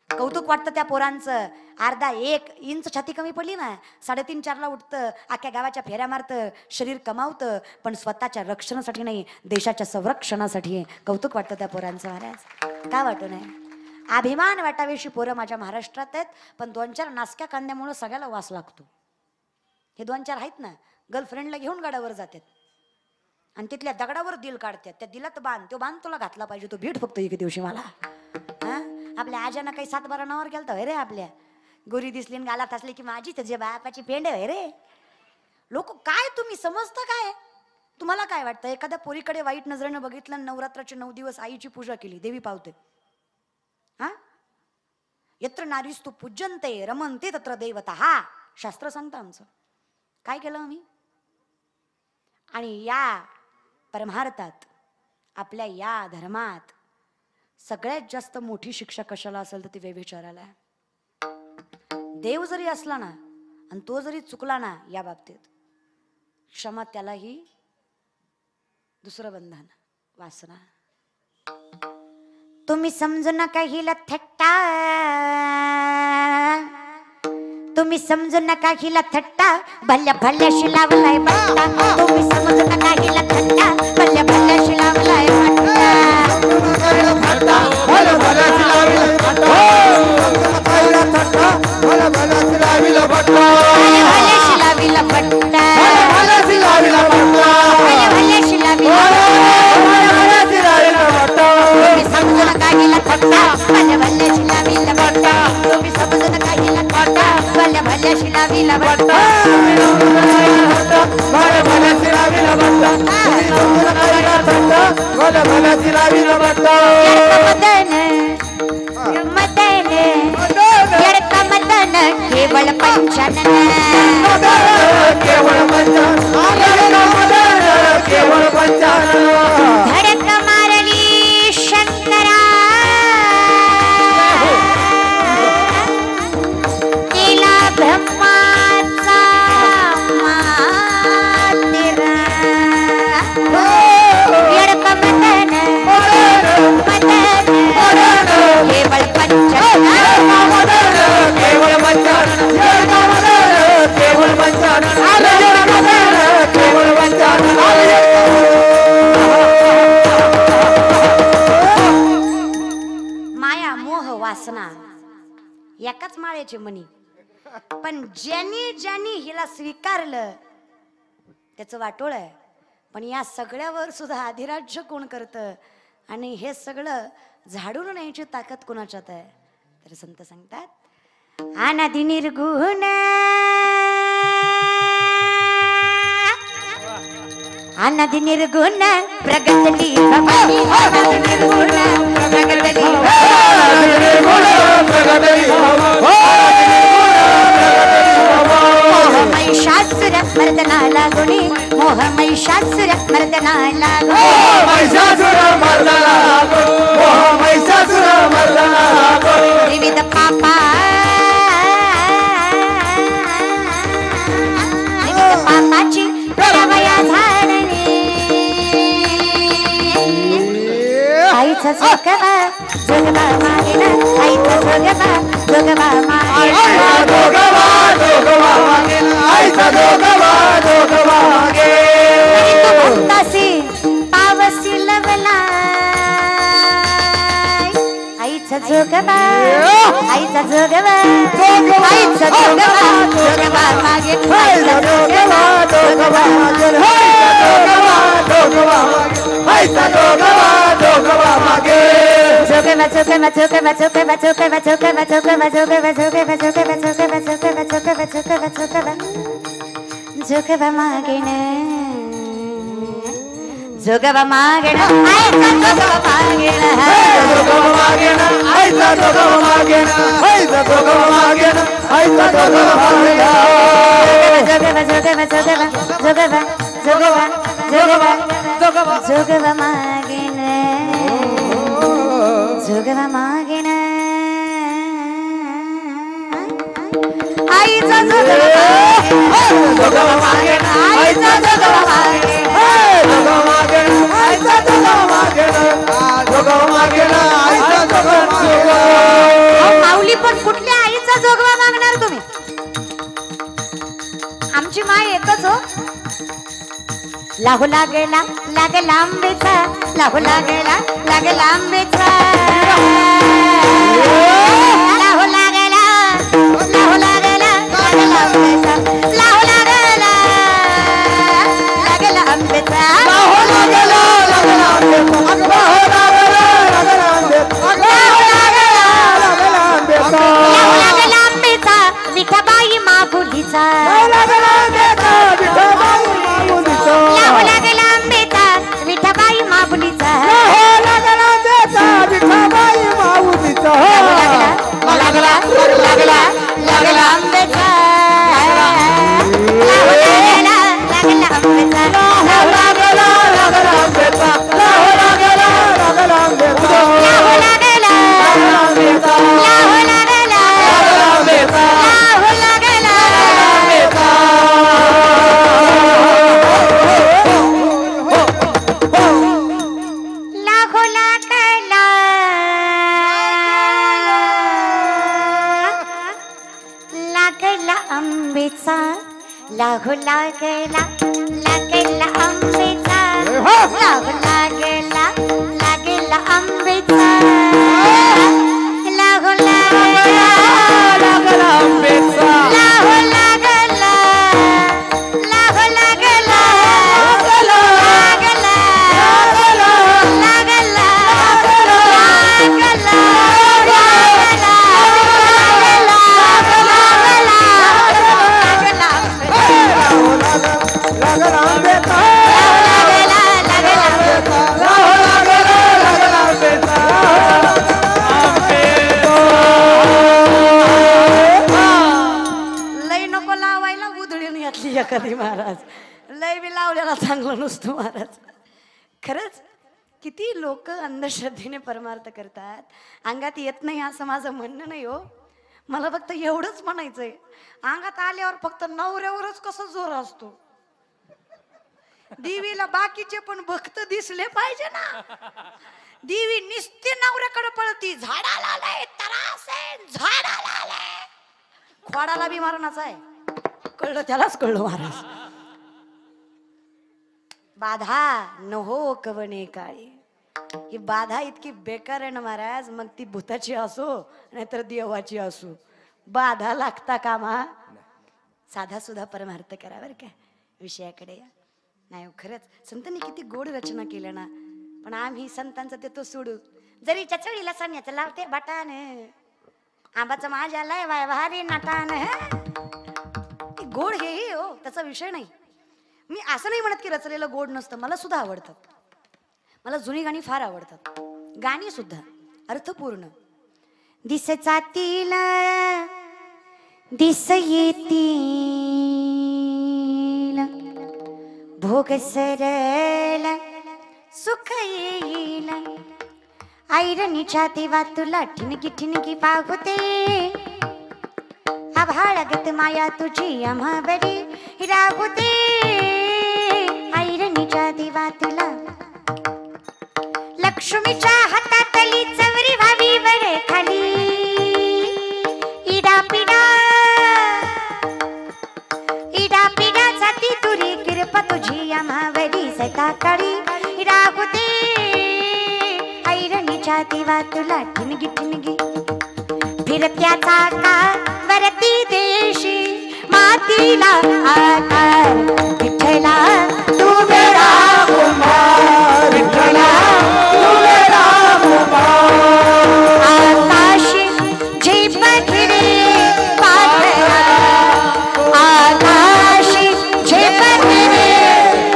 कौतुक वाटतं त्या पोरांचं. अर्धा 1 इंच छाती कमी पडली ना 3:30-4ला उठतं अख्ख्या गावाच्या फेऱ्या मारतं शरीर कमावतं पण स्वतःच्या रक्षणासाठी नाही देशाच्या संरक्षणासाठी. कौतुक वाटतं त्या पोरांचं महाराज. का वाटू नये. अभिमान वाटावेशी पोरं माझ्या महाराष्ट्रात आहेत. पण 2-4 नासक्या कांद्यामुळे सगळ्याला वास लागतो. हे 2-4 आहेत ना, गर्लफ्रेंडला घेऊन गडावर जातात आणि तिथल्या दगडावर दिल काढतात. त्या दिलात बांध, तो बांध तुला घातला पाहिजे, तो भेट फक्त एक दिवशी मला. हा, आपल्या आजानं काही 7-12 नावावर गेलता होय रे. आपल्या गोरी दिसली आणि गालात असली की माझी तुझ्या बापाची पेंड आहे रे. लोक काय, तुम्ही समजता काय? तुम्हाला काय वाटतं? एखाद्या पोरीकडे वाईट नजरेनं बघितलं, नवरात्राचे 9 दिवस आईची पूजा केली, देवी पावते. हा, यत्र नारीस्तु पूजन्ते रमन्ते तत्र देवता, हा शास्त्र सांगतं आमचं. काय केलं आम्ही? आणि या परमार्थात, आपल्या या धर्मात सगळ्यात जास्त मोठी शिक्षा कशाला असेल तर ती व्यभिचाराला आहे. देव जरी असला ना आणि तो जरी चुकला ना या बाबतीत, क्षमा त्यालाही दुसरं बंधन, वासना. तुम्ही समजू नका हिला थट्टा, तुम्ही समजू नका हिला थट्टा, भल्या भल्याशी लावलाय बट्टा. तुम्ही समजू नका हिला थट्टा, भल्या भल्याशी लावलाय बट्टा. भल्या भल्याशी लाविला बट्टा, भल्या भल्याशी लाविला बट्टा, भल्या भल्याशी लाविला बट्टा, भल्याशी लाविला बट्टा, भल्या भल्याशी लाविला भल्याशी लाविला बट्टा. तुम्ही समजू नका हिला थट्टा, भल्या भल्याशी लाविला बट्टा. तुम्ही समजू नका हिला थट्टा, भल्या भल्याशी लाविला बट्टा. भल्या भल्याशी लाविला बट्टा, भल्या भल्याशी लाविला बट्टा. मदन मदन यडक मदन केवळ पंचानन, केवळ पंचानन, केवळ पंचानन. धडक मारली शंकरा, केला ब्रह्माचा मातेरा. यडक मदन मदन केवळ पंचानन, केवळ पंचानन, केवळ पंचानन, केवळ पंचानन. माया मोह वासना एकाच माळ्याचे मणी. पण ज्यांनी ज्यांनी हिला स्वीकारलं त्याचं वाटोळ आहे. पण या सगळ्यावर सुद्धा अधिराज्य कोण करतं आणि हे सगळं झाडून न्यायची ताकद कोणाच्यात आहे? तर संत सांगतात, अनादि निर्गुण, अनादि निर्गुण प्रगटली भवानी, अनादि निर्गुण प्रगटली महिषासुर मर्दनाला गुणी, मोह महिषासुर मर्दनाला गुणी, महिषासुर मर्दनाला गुणी, मोह महिषासुर मर्दनाला गुणी. विविध पापा, विविध पापाची प्रलवया झाडणे, आईचा जोगवा जोगवा मागेना, आईचा जोगवा जोगवा मागेना, जोगवा जोगवा मागेना, आईचा जोगवा जोगवा मागे. भक्तासी पावसी लवला, आईचा जोगवा आईचा जोगवा, आईचा जोगवा जोगवा मागे, आईचा जोगवा जोगवा मागे, जोगवा जोगवा मागे, आईचा जोगवा जोगवा मागे. जोगवा जोगवा जोगवा जोगवा जोगवा जोगवा जोगवा जोगवा जोगवा जोगवा जोगवा जोगवा जोगवा जोगवा जोगवा जोगवा मागेना, जोगवा मागेना, आईचा जोगवा मागेना, जोगवा मागेना, आईचा जोगवा मागेना, आईचा जोगवा मागेना, आईचा जोगवा मागेना. जोगवा जोगवा जोगवा जोगवा जोगवा जोगवा जोगवा जोगवा मागेना, जोगवा मागेना, आईचा जोगवा जोगवा मागेना, आईचा जोगवा मागेना, जोगवा मागेना, आईचा जोगवा मागेना, जोगवा मागेना, आईचा जोगवा मागेना. माऊली पण कुठल्या आईचा जोगवा मागणार तुम्ही? आमची माय एकच हो. लाहू लागला लागला आंबेचा, लाहू लागला लागला आंबेचा, लाहू लागला लागला आंबेचा, लाहू लागला आंब्याचा लाहो लागला लागला आंब्याचा लाहो लागला लागला आंब्याचा लाहो लागला लागला आंब्याचा लाहो लागला आंब्याचा विठाबाई मागुलीचा लाहो लागला आंब्याचा विठाबाई माऊलीचा लाहो लागला आंब्याचा विठाबाई मागुलीचा लाहो लागला आंब्याचा विठाबाई माऊलीचा लागला लागला लागला आंब्याचा लाहो लागला लागला आंब्याचा लाहो लागला लागला आंब्याचा लाहो लागला लागला आंब्याचा लाहो लागला आंब्याचा लाहो लागला आंब्याचा लाहो लागला लाहो लागला लागला आंब्याचा लाहो लागला लागला आंब्याचा लाहो लागला लागला आंब्याचा लाहो लागला लागला आंब्याचा लाहो लागला लाहो लागला लागला लागला लागला आंब्याचा लय नको लावायला उधळून घातली एखादी महाराज लय बी लावलेला चांगलं नसतो महाराज खरंच किती लोक अंधश्रद्धेने परमार्थ करतात अंगात येत नाही असं माझं म्हणणं नाही हो मला फक्त एवढंच म्हणायचंय अंगात आल्यावर फक्त नवऱ्यावरच कसं जोर असतो देवीला बाकीचे पण भक्त दिसले पाहिजे ना देवी निस्ती नवऱ्याकडे पळती झाडाला आलाय त्रास आहे झाडाला आलाय खोडाला बी मारणाचा आहे कळलं त्यालाच कळलं महाराज बाधा नहो कवने काळी ही बाधा इतकी बेकार आहे ना महाराज मग ती भूताची असो नाहीतर देवाची असो बाधा लागता कामा साधा सुद्धा परमार्थ करा बरं का विषयाकडे या नाही खरंच संतांनी किती गोड रचना केल्या ना पण आम्ही संतांचा देतो सोडू जरी चचळीला सांगण्याचं लावते बटान आंबाचं माझ्या लय वाय भारी नटान गोड हे हो त्याचा विषय नाही मी असं नाही म्हणत की रचलेलं गोड नसतं मला सुद्धा आवडतात मला जुनी गाणी फार आवडतात गाणी सुद्धा अर्थपूर्ण दिस जातील दिस येतील भोग सरल सुख येईल ऐरणीच्या देवा तुला ठिणकी ठिणकी पाहुते आभाळगत माया तुझी आम्हावरी राहुते ऐरणीच्या देवा तुला लक्ष्मीच्या हातातली चवरी व्हावी वर खाली इडा पिडा जाती तुरी कृपा तुझी आम्हावरी सकाळी राहुते ऐरणीच्या देवा तुला ठिणगी ठिणगी फिरत्याचा का वरती देशी मातीला आकार विठ्ठला तू मेरा कुंभार विठ्ठला तू मेरा कुंभार आकाशी झेप घिरे पाखरा आकाशी झेप घिरे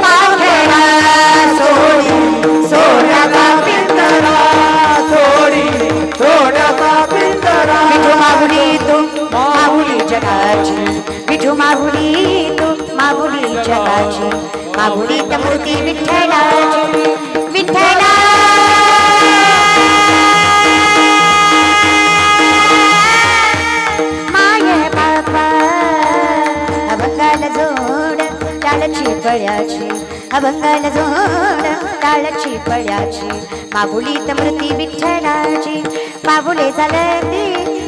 पाखरा सोन्याचा पिंजरा सोडी सोन्याचा पिंजरा विठू माहुली तू माहुली जगाची विठू माहुली तू माहुली जगाची माहुली त मूर्ती विठ्ठलाची विठ्ठला माय बापा अभंगाला जोड टाळची पळ्याची अभंगाला जोड टाळची पळ्याची माहुली त मूर्ती विठ्ठलाची माहुले झालं ती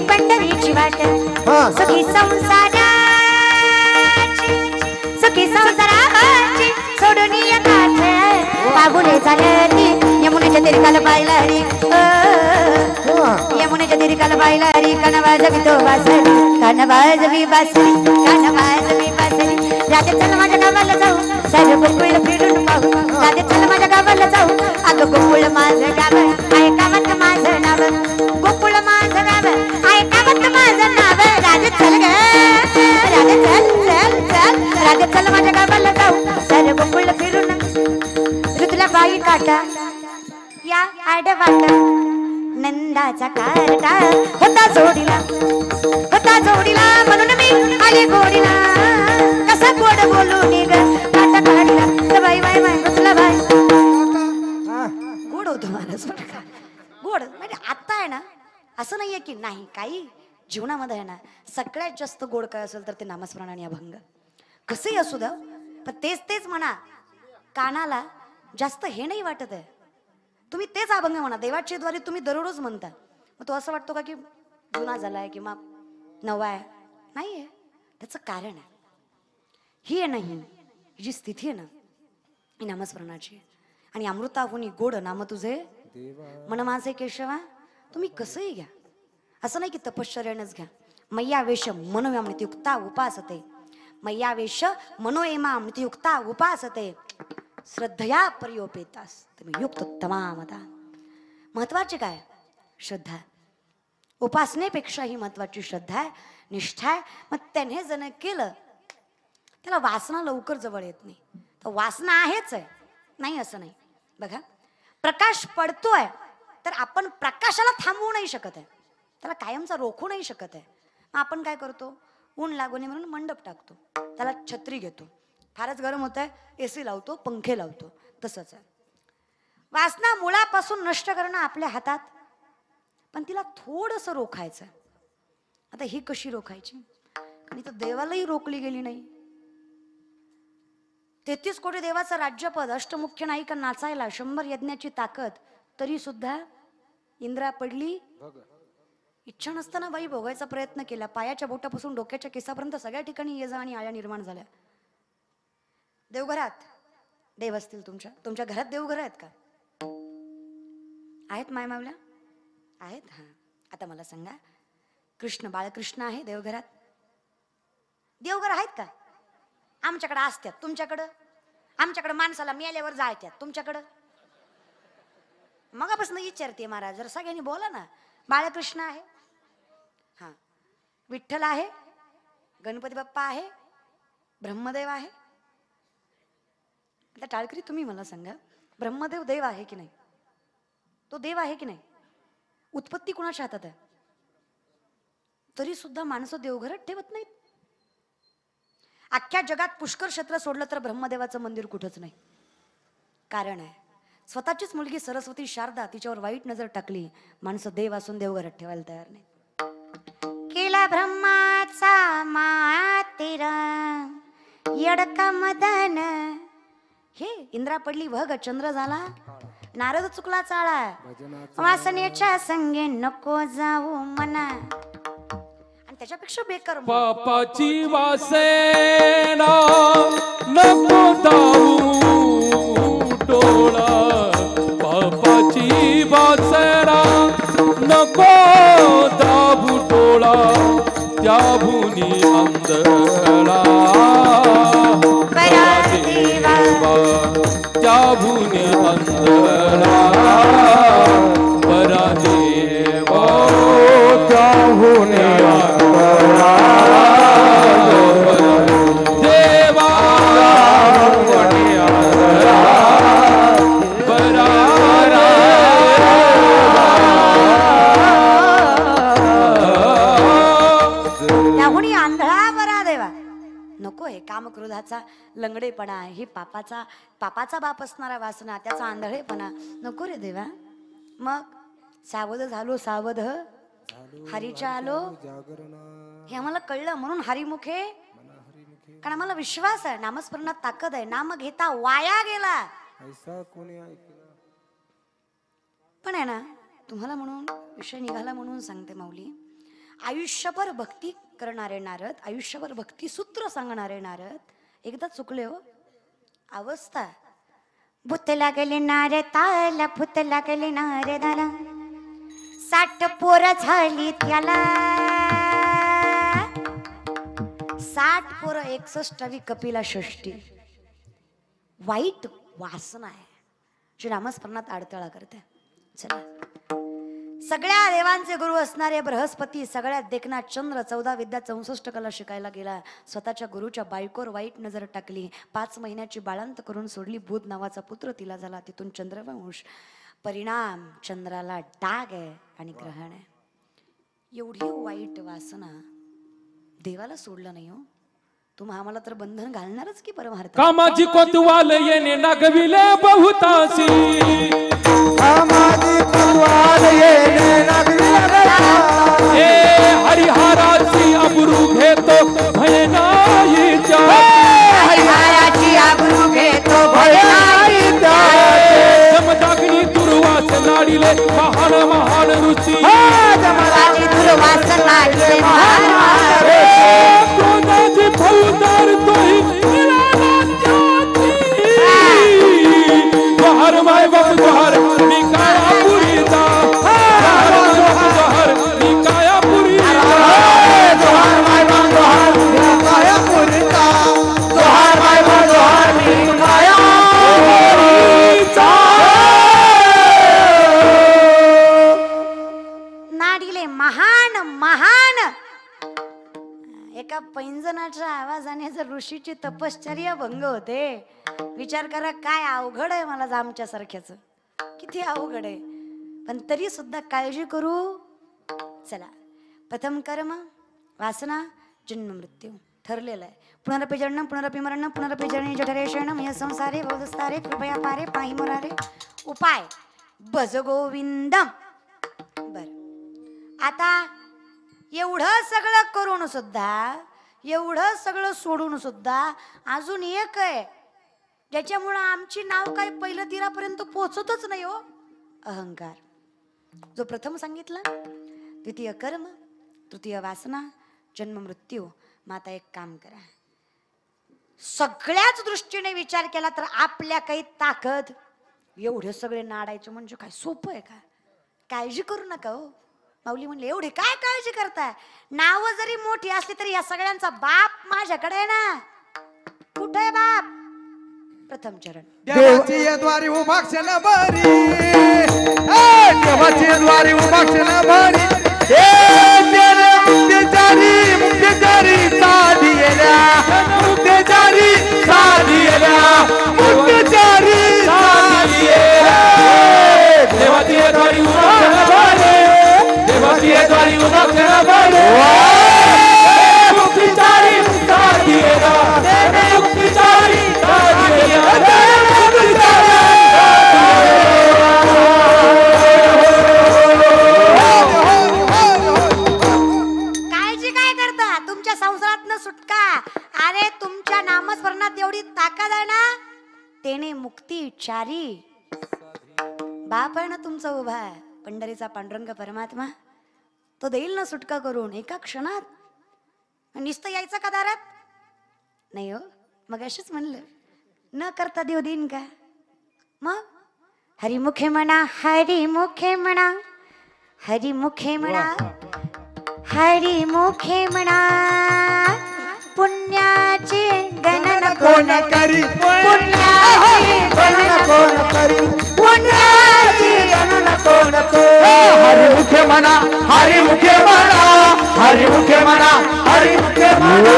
पंढरीची वाट सुखी संसाराची सुखी संसाराची सोडून काठ मागुले झाली यमुनेच्या तिरकाला पाहिला हरी यमुनेच्या तिरकाला पाहिला हरी कणवाजवी तो वासरी कणवाजवी बासरी कणवाजवी बासरी राजा चल माझ्या गावाला जाऊ सारे गोकुळ फिरून पाहू राधे चल माझ्या गावाला जाऊ अगं गोकुळ माझं गाव आहे गावात माझं नाव गोकुळ माझं गाव आहे गावात माझं नाव राधे चल ग राधे चल चल चल राधे चल माझ्या गावाला जाऊ सारे गोकुळ फिरून ऋतुला बाई काटा या आडवाटा नंदाचा कार्टा होता जोडीला म्हणून मी आले गोडीला कसा गोड बोलू निघ काटा काढीला तर बाई बाई बाई ऋतुला बाई गोड होतो माणूस बरं का गोड म्हणजे आता आहे ना असं नाहीये की नाही काही जीवनामध्ये आहे ना सगळ्यात जास्त गोड काय असेल तर ते नामस्मरण आणि अभंग कसंही असू द्या पण तेच म्हणा कानाला जास्त हे नाही वाटत आहे तुम्ही तेच अभंग म्हणा देवाच्या द्वारे तुम्ही दररोज म्हणता मग तो असं वाटतो का की जुना झालाय किंवा नवा आहे नाहीये त्याचं कारण आहे ही आहे नाही ही जी स्थिती आहे ना ही नामस्मरणाची आणि अमृताहुनी गोड नाम तुझे मन माझे केशवा तुम्ही कसंही घ्या असं नाही की तपश्चर्यानेच घ्या मैयावेश मनोयमृत्युक्ता उपासते मैयावेश मनोयमामृत्युक्ता उपासते श्रद्धया पर्योपेतास तुम्ही युक्त तमामता महत्वाचे काय श्रद्धा उपासनेपेक्षाही महत्वाची श्रद्धा आहे निष्ठा आहे मग त्याने जण केलं त्याला वासना लवकर जवळ येत नाही तर वासना आहेच आहे नाही असं नाही बघा प्रकाश पडतोय तर आपण प्रकाशाला थांबवू नाही शकत आहे त्याला कायमचा रोखू नाही शकत आहे मग आपण काय करतो ऊन लागू नये म्हणून मंडप टाकतो त्याला छत्री घेतो फारच गरम होत आहे एसी लावतो पंखे लावतो तसंच आहे वासना मुळापासून नष्ट करणं आपल्या हातात पण तिला थोडंसं रोखायचं आता ही कशी रोखायची आणि तर देवालाही रोखली गेली नाही 33 कोटी देवाचं राज्यपद अष्टमुख्य नायिका नाचायला 100 यज्ञाची ताकद तरी सुद्धा इंद्रा पडली इच्छा नसताना बाई भोगायचा प्रयत्न केला पायाच्या बोटापासून डोक्याच्या केसापर्यंत सगळ्या ठिकाणी ये जा आणि आया निर्माण झाल्या देवघरात देव असतील तुमच्या घरात देवघर आहेत का आहेत माय मावल्या आहेत हा आता मला सांगा कृष्ण बाळकृष्ण आहे देवघरात देवघर आहेत का आमच्याकडे असतात तुमच्याकडं आमच्याकडे माणसाला मेल्यावर जाळत्यात तुमच्याकडं मगापासून विचारते महाराज जर सगळ्यांनी बोला ना बाळकृष्ण आहे हा विठ्ठल आहे गणपती बाप्पा आहे ब्रह्मदेव आहे आता टाळकरी तुम्ही मला सांगा ब्रह्मदेव देव आहे की नाही तो देव आहे की नाही उत्पत्ती कुणाच्या हातात आहे तरी सुद्धा माणसं देवघरात ठेवत नाहीत अख्ख्या जगात पुष्कर क्षेत्र सोडलं तर ब्रह्मदेवाचं मंदिर कुठंच नाही कारण आहे स्वतःचीच मुलगी सरस्वती शारदा तिच्यावर वाईट नजर टाकली माणसं देव असून देवघरात ठेवायला तयार नाही केला ब्रह्माचा मातेरा यडका मदन हे इंद्रा पडली भग चंद्र झाला नारद चुकला चाळा वासनेच्या संगे नको जाऊ मना आणि त्याच्यापेक्षा बेकार पापाची वासेना नको दाऊ डोळा पापाची वासेना नको दाबू डोळा त्या भुनी अंधळा त्या भुनी अंधळा परा देवा त्या भुनी अंधळा देवा भुनी अंधळा परा त्याहुनी आंधळा बरा देवा नको हे कामक्रोधाचा लंगडेपणा हे पापाचा बाप असणारा वासना त्याचा आंधळेपणा नको रे देवा मग सावध झालो सावध हरीच्या आलो हे आम्हाला कळलं म्हणून हरिमुखे कारण आम्हाला विश्वास आहे नामस्मरणात ताकद आहे नाम घेता वाया गेला ऐसा कोणी ऐकला पण आहे ना तुम्हाला म्हणून विषय निघाला म्हणून सांगते माऊली आयुष्यभर भक्ती करणारे नारद आयुष्यभर भक्ती सूत्र सांगणारे नारद एकदा चुकले हो अवस्था भूत लागले नारे ताला भूत लागले नारे दाला 60 पोरं झाली त्याला 60 पोरं 61वी कपिला षष्टी वाईट वासना आहे जी नामस्मरणात अडथळा करते. चला, सगळ्या देवांचे गुरु असणारे बृहस्पती सगळ्यात देखना चंद्र 14 विद्या 64 कला शिकायला गेला. स्वतःच्या गुरुच्या बायकोवर वाईट नजर टाकली. 5 महिन्याची बाळंत करून सोडली. बुध नावाचा पुत्र तिला झाला. तिथून चंद्रवंश. परिणाम चंद्राला डाग आहे आणि ग्रहण आहे. एवढी वाईट वासना देवाला सोडलं नाही हो. तुम्हा आम्हाला तर बंधन घालणारच की परमार्थ. कामाची कोतवाल येणे नागविले बहुतासी. कामाची कोतवाल येणे नागविले हे हरिहराची अब्रू घेतो भय नाही त्यात. हरिहराची आबरू घेतो भय नाही त्यात. जमदाग्नी दुर्वास नाडिले महान महान ऋषी. जमदाग्नी दुर्वास नाडिले महान महान क्रोधाची फौजदार तोही निराला त्याची. जोहार माय बाप जोहार मी कायापुरीचा. जोहार माय बाप जोहार मी कायापुरीचा. जोहार माय बाप जोहार मी कायापुरीचा. जोहार माय बाप जोहार मी कायापुरीचा. नाडिले महान महान. एका पैंजनाच्या आवाजाने जर ऋषीची तपश्चर्या भंग होते. विचार करा काय अवघड आहे मला आमच्या सारख्याच. किती अवघड आहे. पण तरी सुद्धा काळजी करू. चला, प्रथम कर्म वासना जन्म मृत्यू ठरलेलं आहे. पुनरपि जन्म पुनरपि मरण पुनरपि जने जठरेषण या संसारे बहुदस्तारे कृपया पारे पाहि मुरारे. उपाय भज गोविंदम. बर, आता एवढं सगळं करून सुद्धा, एवढं सगळं सोडून सुद्धा अजून एक आहे ज्याच्यामुळं आमची नाव काय पहिलं तीरापर्यंत पोहोचतच नाही हो. अहंकार. जो प्रथम सांगितला, द्वितीय कर्म, तृतीय वासना, जन्म मृत्यू. मग आता एक काम करा, सगळ्याच दृष्टीने विचार केला तर आपल्या काही ताकद एवढे सगळे नाडायचे म्हणजे काय सोपं आहे का? काळजी करू नका हो. माऊली म्हणले एवढी काय काळजी करताय? नाव जरी मोठी असली तरी या सगळ्यांचा बाप माझ्याकडे आहे ना. कुठे आहे बाप? प्रथम चरण. देवाची द्वारी उभाक्षण बरी. देवाची द्वारी उभाक्षण बरी. मुक्तेचारी साधी येल्या. मुक्तेचारी साधी येल्या. मुक्तेचारी साधी येल्या. देवाची द्वारी उभाक्षण बरी. देवाची द्वारी उभाक्षण बरी. मुक्तिचारी साधी येला. मुक्तिचारी साधी येला. काळजी काय करता? तुमच्या संसारातनं सुटका. अरे तुमच्या नामस्मरणात एवढी ताकद आहे ना, तेने मुक्तिचारी बाप आहे ना तुमचा उभा आहे. पंढरीचा पांडुरंग परमात्मा तो देईल ना सुटका करून एका क्षणात. नुसतं यायचं का दारात? नाही हो, मग अशीच म्हणलं न करता देव देईन का? मग हरिमुखे म्हणा, हरिमुखे म्हणा, हरिमुखे म्हणा, हरिमुखे म्हणा. पुण्याची गणना कोण करी? पुण्याची गणना कोण करी? पुण्याची गणना कोण करी? हरिमुखे म्हणा, हरिमुखे म्हणा, हरिमुखे म्हणा, हरिमुखे म्हणा.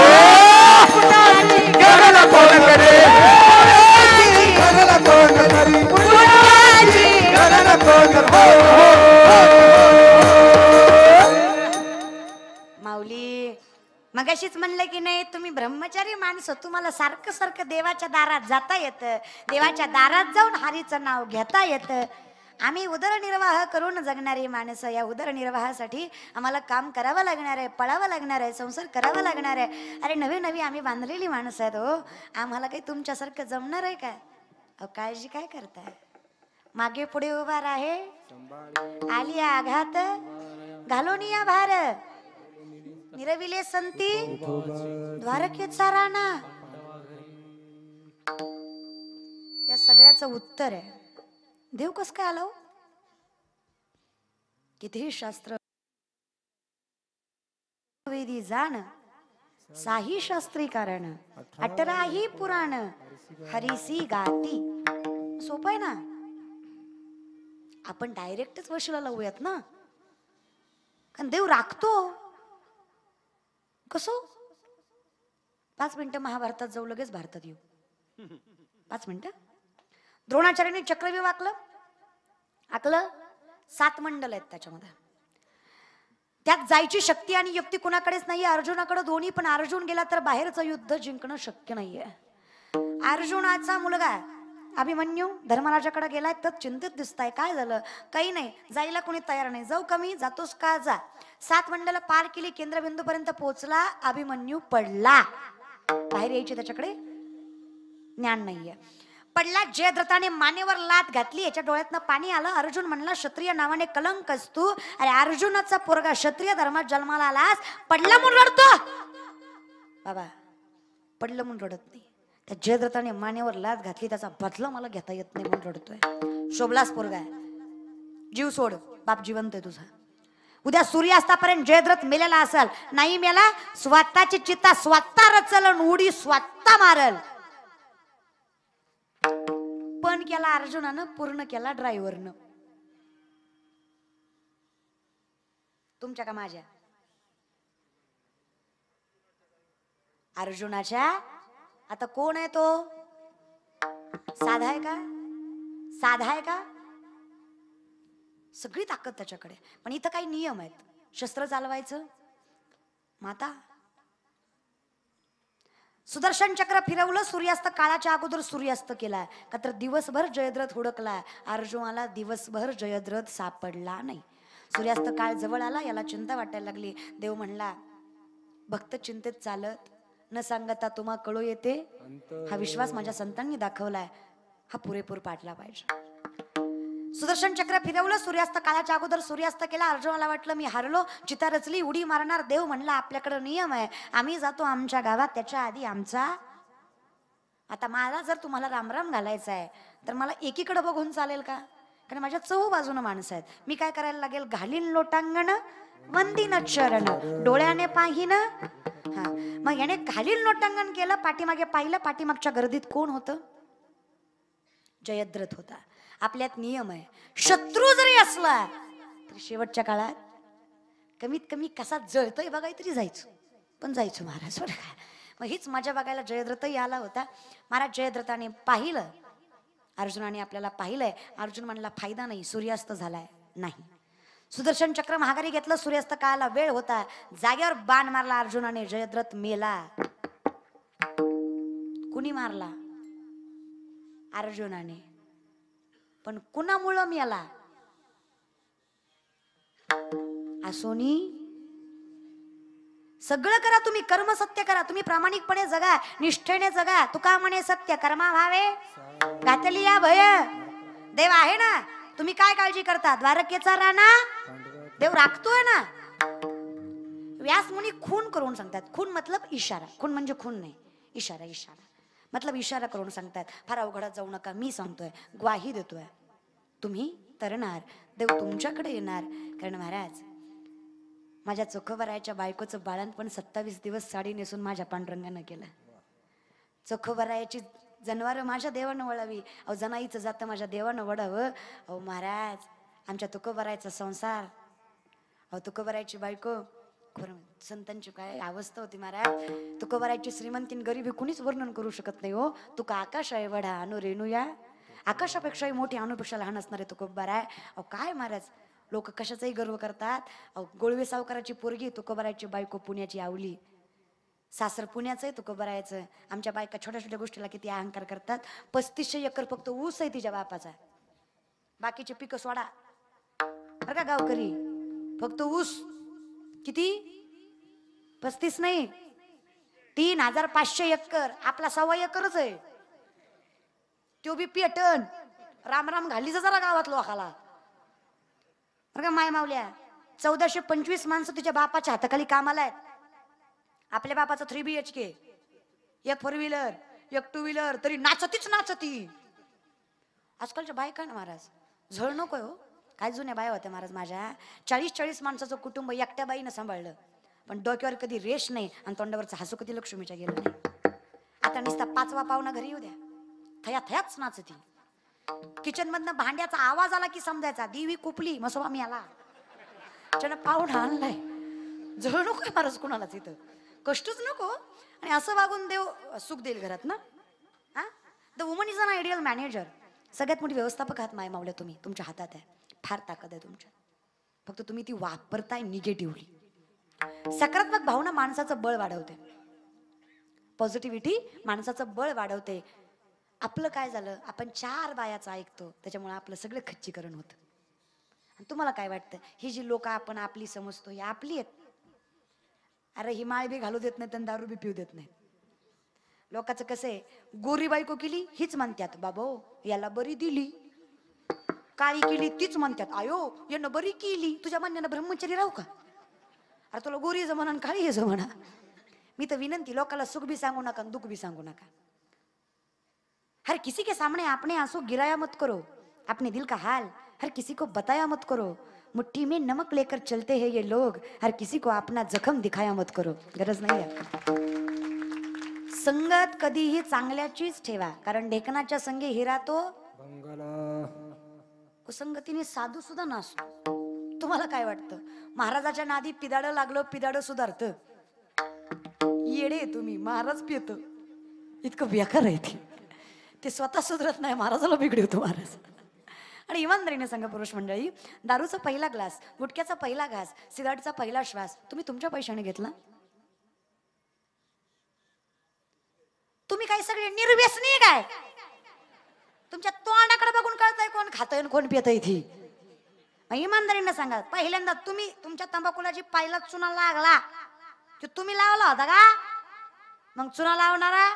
गणना कोण करे? गणना कोण करी? गणना कोण करी? माऊली मगाशीच म्हणलं की नाही, तुम्ही ब्रह्मचारी माणसं, तुम्हाला सारखं सारखं देवाच्या दारात जाता येतं, देवाच्या दारात जाऊन हरीचं नाव घेता येतं. आम्ही उदरनिर्वाह करून जगणारी माणसं. या उदरनिर्वाहासाठी आम्हाला काम करावं लागणार आहे, पळावं लागणार आहे, संसार करावा लागणार आहे. अरे नवी नवी आम्ही बांधलेली माणसं आहेत हो. आम्हाला काही तुमच्यासारखं जमणार आहे का? अहो काळजी काय करताय? मागे पुढे उभा राहे, आली आघात घालून या भार. निरविले संती द्वारकेचा राणा. या सगळ्याचं उत्तर आहे देव कस काय आलो? कितीही शास्त्र वेदी जाण साही शास्त्री कारण 18ही पुराण हरिसी गाती. सोपं आहे ना. आपण डायरेक्टच वशिला लावूयात ना, कारण देव राखतो. कसं 5 मिनिटं महाभारतात जाऊ, लगेच भारतात येऊ. 5 मिनिटं. द्रोणाचार्यांनी चक्रव्यूह आखलं 7 मंडल आहेत त्याच्यामध्ये. त्यात जायची शक्ती आणि युक्ती कुणाकडेच नाहीये, अर्जुनाकडे दोन्ही. पण अर्जुन गेला तर बाहेरचं युद्ध जिंकणं शक्य नाहीये. अर्जुनाचा मुलगा अभिमन्यू धर्मराजाकडे गेलाय तर चिंतित दिसताय. काय झालं? काही नाही. जायला कोणी तयार नाही. जाऊ कमी, जातोस का? जा. 7 मंडल पार केली, केंद्रबिंदू पर्यंत पोहोचला. अभिमन्यू पडला. बाहेर यायची त्याच्याकडे ज्ञान नाहीये. पडला. जयद्रथाने मानेवर लात घातली, याच्या डोळ्यातनं पाणी आलं. अर्जुन म्हणला क्षत्रिय नावाने कलंक असतो. अरे अर्जुनाचा पोरगा क्षत्रिय धर्मात जन्माला आलास, पडला म्हणून रडतो? बाबा पडलं म्हणून रडत नाही. त्या जयद्रथाने मानेवर लात घातली, त्याचा बदला मला घेता येत नाही म्हणून रडतोय. शोभलास पोरगा आहे, जीव सोड, बाप जिवंत आहे तुझा. उद्या सूर्यास्तापर्यंत जयद्रथ मेलेला असेल, नाही मेला, स्वतःची चित्ता स्वतः रचल, उडी स्वतः मारल. पण केला अर्जुनानं, पूर्ण केला ड्रायव्हरनं. तुमच्या का माझ्या? अर्जुनाच्या. आता कोण आहे तो? साधा आहे का? साधा आहे का? सगळी ताकद त्याच्याकडे. पण इथं काही नियम आहेत. शस्त्र चालवायचं माता. सुदर्शन चक्र फिरवलं, सूर्यास्त काळाच्या अगोदर सूर्यास्त केला. का तर दिवसभर जयद्रथ हुडकला, अर्जुनाला दिवसभर जयद्रथ सापडला नाही. सूर्यास्त काळ जवळ आला, याला चिंता वाटायला लागली. देव म्हणला, भक्त चिंतेत चालत न सांगता तुम्हा कळू येते. हा विश्वास माझ्या संतांनी दाखवलाय, हा पुरेपूर पाडला पाहिजे. सुदर्शन चक्र फिरवलं, सूर्यास्त काळाच्या अगोदर सूर्यास्त केला. अर्जुनाला वाटलं मी हारलो, चिता रचली, उडी मारणार. देव म्हणला, आपल्याकडे नियम आहे, आम्ही जातो आमच्या गावात, त्याच्या आधी आमचा. आता मला जर तुम्हाला रामराम घालायचा आहे तर मला एकीकडे बघून चालेल का? कारण माझ्या 4 बाजूनं माणसं आहेत. मी काय करायला लागेल? घालीन लोटांगण वंदीन चरण, डोळ्याने पाहिन. हा, मग याने घालीन लोटांगण केलं, पाठीमागे पाहिलं. पाठीमागच्या गर्दीत कोण होतं? जयद्रथ होता. आपल्यात नियम आहे, शत्रू जरी असला तरी शेवटच्या काळात कमीत कमी कसा जळतोय बघाय तरी जायचं. पण जायचं महाराज बरं का. मग हीच माझ्या बघायला जयद्रथही आला होता. महाराज जयद्रथाने पाहिलं, अर्जुनाने आपल्याला पाहिलंय. अर्जुन म्हणला फायदा नाही, सूर्यास्त झालाय. नाही, सुदर्शन चक्र महागारी घेतलं. सूर्यास्त काळाला वेळ होता, जागेवर बाण मारला अर्जुनाने. जयद्रथ मेला. कुणी मारला? अर्जुनाने. पण कुणामुळं मेला? असोनी सगळं करा तुम्ही, कर्म सत्य करा, तुम्ही प्रामाणिकपणे जगा, निष्ठेने जगा. तुका म्हणे सत्य कर्मा व्हावे घातली या भय. देव आहे ना, तुम्ही काय काळजी करता? द्वारकेचा राणा देव राखतोय ना. व्यास मुनी खून करून सांगतात. खून मतलब इशारा. खून म्हणजे खून नाही, इशारा. इशारा मतलब इशारा करून सांगतात, फार अवघडात जाऊ नका, मी सांगतोय, ग्वाही देतोय, तुम्ही तरणार, देव तुमच्याकडे येणार. कारण महाराज, माझ्या चोखोबरायच्या बायकोचं बाळंतपण 27 दिवस साडी नेसून माझ्या पांडुरंगानं केलं. चोखोबरायाची जनावरं माझ्या देवानं वळावी. अहो जनाईचं जातं माझ्या देवानं वडावं. अहो महाराज, आमच्या तुकोबरायचा संसार, अहो तुकोबरायची बायको, संतांची काय अवस्था होती महाराज. तुकोबरायची श्रीमंतीन गरीबी कुणीच वर्णन करू शकत नाही हो. तुका आकाश आहे वडा अनु रेणूया. आकाशापेक्षाही मोठी अनुपेक्षा लहान असणारे तुकोबाराय. अहो काय महाराज, लोक कशाचाही गर्व करतात. अहो गोळवे सावकाराची पोरगी तुकोबरायची बायको पुण्याची आवली. सासर पुण्याचं आहे तुकोबरायचं. आमच्या बायका छोट्या छोट्या गोष्टीला किती अहंकार करतात. 3500 एकर फक्त ऊस आहे तिच्या बापाचा, बाकीचे पिकं सोडा बरं का गावकरी. फक्त ऊस किती? 35 नाही, 3500 एकर. आपला 1.25 एकरच आहे. तो बी पेटन. राम राम घालीच जरा गावात लोकाला बरं का. माय मावल्या, 1425 माणसं तिच्या बापाच्या हाताखाली कामाला आहेत. आपल्या बापाचं 3 BHK, 1 4 व्हीलर, 1 2 व्हीलर, तरी नाचतीच नाचती. आजकालच्या बायका ना महाराज, झळ नकोय हो. काय जुन्या बाया होत्या महाराज माझ्या. 40 माणसाचं कुटुंब एकट्या बाईनं सांभाळलं. पण डोक्यावर कधी रेश नाही आणि तोंडावरचं हसू कधी लक्ष्मीच्या गेलं नाही. आता नुसता 5वा पाहुणा घरी येऊ द्या, थया थयाच नाचती. किचन मधनं भांड्याचा आवाज आला की समजायचा देवी कुपली मसोबा मी आला, त्यानं पाहुणा आणलाय. जळू नको महाराज कुणालाच इथं, कष्टच नको. आणि असं वागून देव सुख देईल घरात ना. हा, the woman is an ideal manager. सगळ्यात मोठी व्यवस्थापक हात माय मावल्या तुम्ही, तुमच्या हातात आहे. फार ताकद आहे तुमच्यात, फक्त तुम्ही ती वापरताय निगेटिव्हली. सकारात्मक भावना माणसाचं बळ वाढवते, पॉझिटिव्हिटी माणसाचं बळ वाढवते. आपलं काय झालं, आपण 4 बायाचं ऐकतो त्याच्यामुळे आपलं सगळं खच्चीकरण होतं. आणि तुम्हाला काय वाटतं, ही जी लोक आपण आपली समजतो ही आपली आहेत? अरे ही माळ बी घालू देत नाही आणि दारू बी पिऊ देत नाही. लोकांचं कसं आहे, गोरी बायको केली हीच म्हणतात बाबो याला बरी दिली, काळी केली तीच म्हणतात आयो यानं बरी केली. तुझ्या म्हणण्यानं ब्रह्मचारी राहू का? अरे तुला गोरी जमना आणि काळी जमना. मी तर विनंती, लोकांना सुख भी सांगू नका दुःख भी सांगू नका. हर किसी के सामने अपने आंसू गिराया मत करो, अपने दिल का हाल हर किसी को बताया मत करो. मुट्ठी में नमक लेकर चलते हैं ये लोग, हर किसी को अपना जखम दिखाया मत करो. गरज नाही आहे. संगत कधीही चांगल्याचीच ठेवा, कारण ढेकणाच्या संगे हिरा तो कुसंगतीने साधू सुद्धा नसतो. तुम्हाला काय वाटतं, महाराजाच्या नादी पिदाडं लागलं पिदाडं सुधारतं? येडे तुम्ही, महाराज पियत इतकं बेकार आहे ते स्वतः सुधरत नाही, महाराजाला बिघडवतो महाराज. आणि इमानदारीने सांगा पुरुष मंडळी, दारूचा पहिला ग्लास, गुटख्याचा पहिला घास, सिगारेटचा पहिला श्वास तुम्ही तुमच्या पैशाने घेतला? तुम्ही काय सगळे निर्व्यसनी काय? तुमच्या तोंडाकडे बघून कळतंय कोण खातंय आणि कोण पितंय ती. इमानदारीने सांगा, पहिल्यांदा तुम्ही तुमच्या तंबाखूला जी पहिला चुना लागला तो तुम्ही लावला होता का? मग चुना लावणारा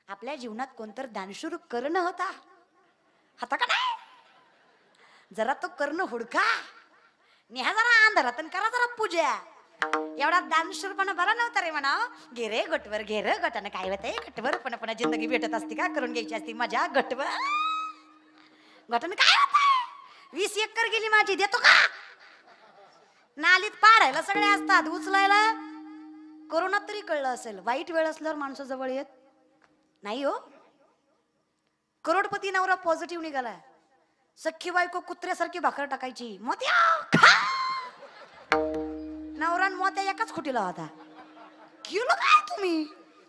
आपल्या जीवनात कोणतर दानशूर करणं होता का नाही? जरा तो करणं हुडका, नेहा जरा अंधारात आणि करा जरा पूजा. एवढा दानशूरपणा बरा नव्हता रे म्हणा. घे रे गटवर, घे रे गटानं काय होतंय गटवर, पण पुन्हा जिंदगी भेटत असते का, करून घ्यायची असती मजा. गटवर गटानं काय होतंय, 20 एकर गेली माझी, देतो का? नालीत पाडायला सगळे असतात, उचलायला. कोरोनात तरी कळलं असेल, वाईट वेळ असल्यावर माणसं जवळ येत नाही हो. करोडपती नवरा पॉझिटिव्ह निघाला, सख्खी बायको कुत्र्यासारखी भाकर टाकायची, मोत्या खा. नवरा मोत्या एकाच खुटीला होता. केलं काय तुम्ही?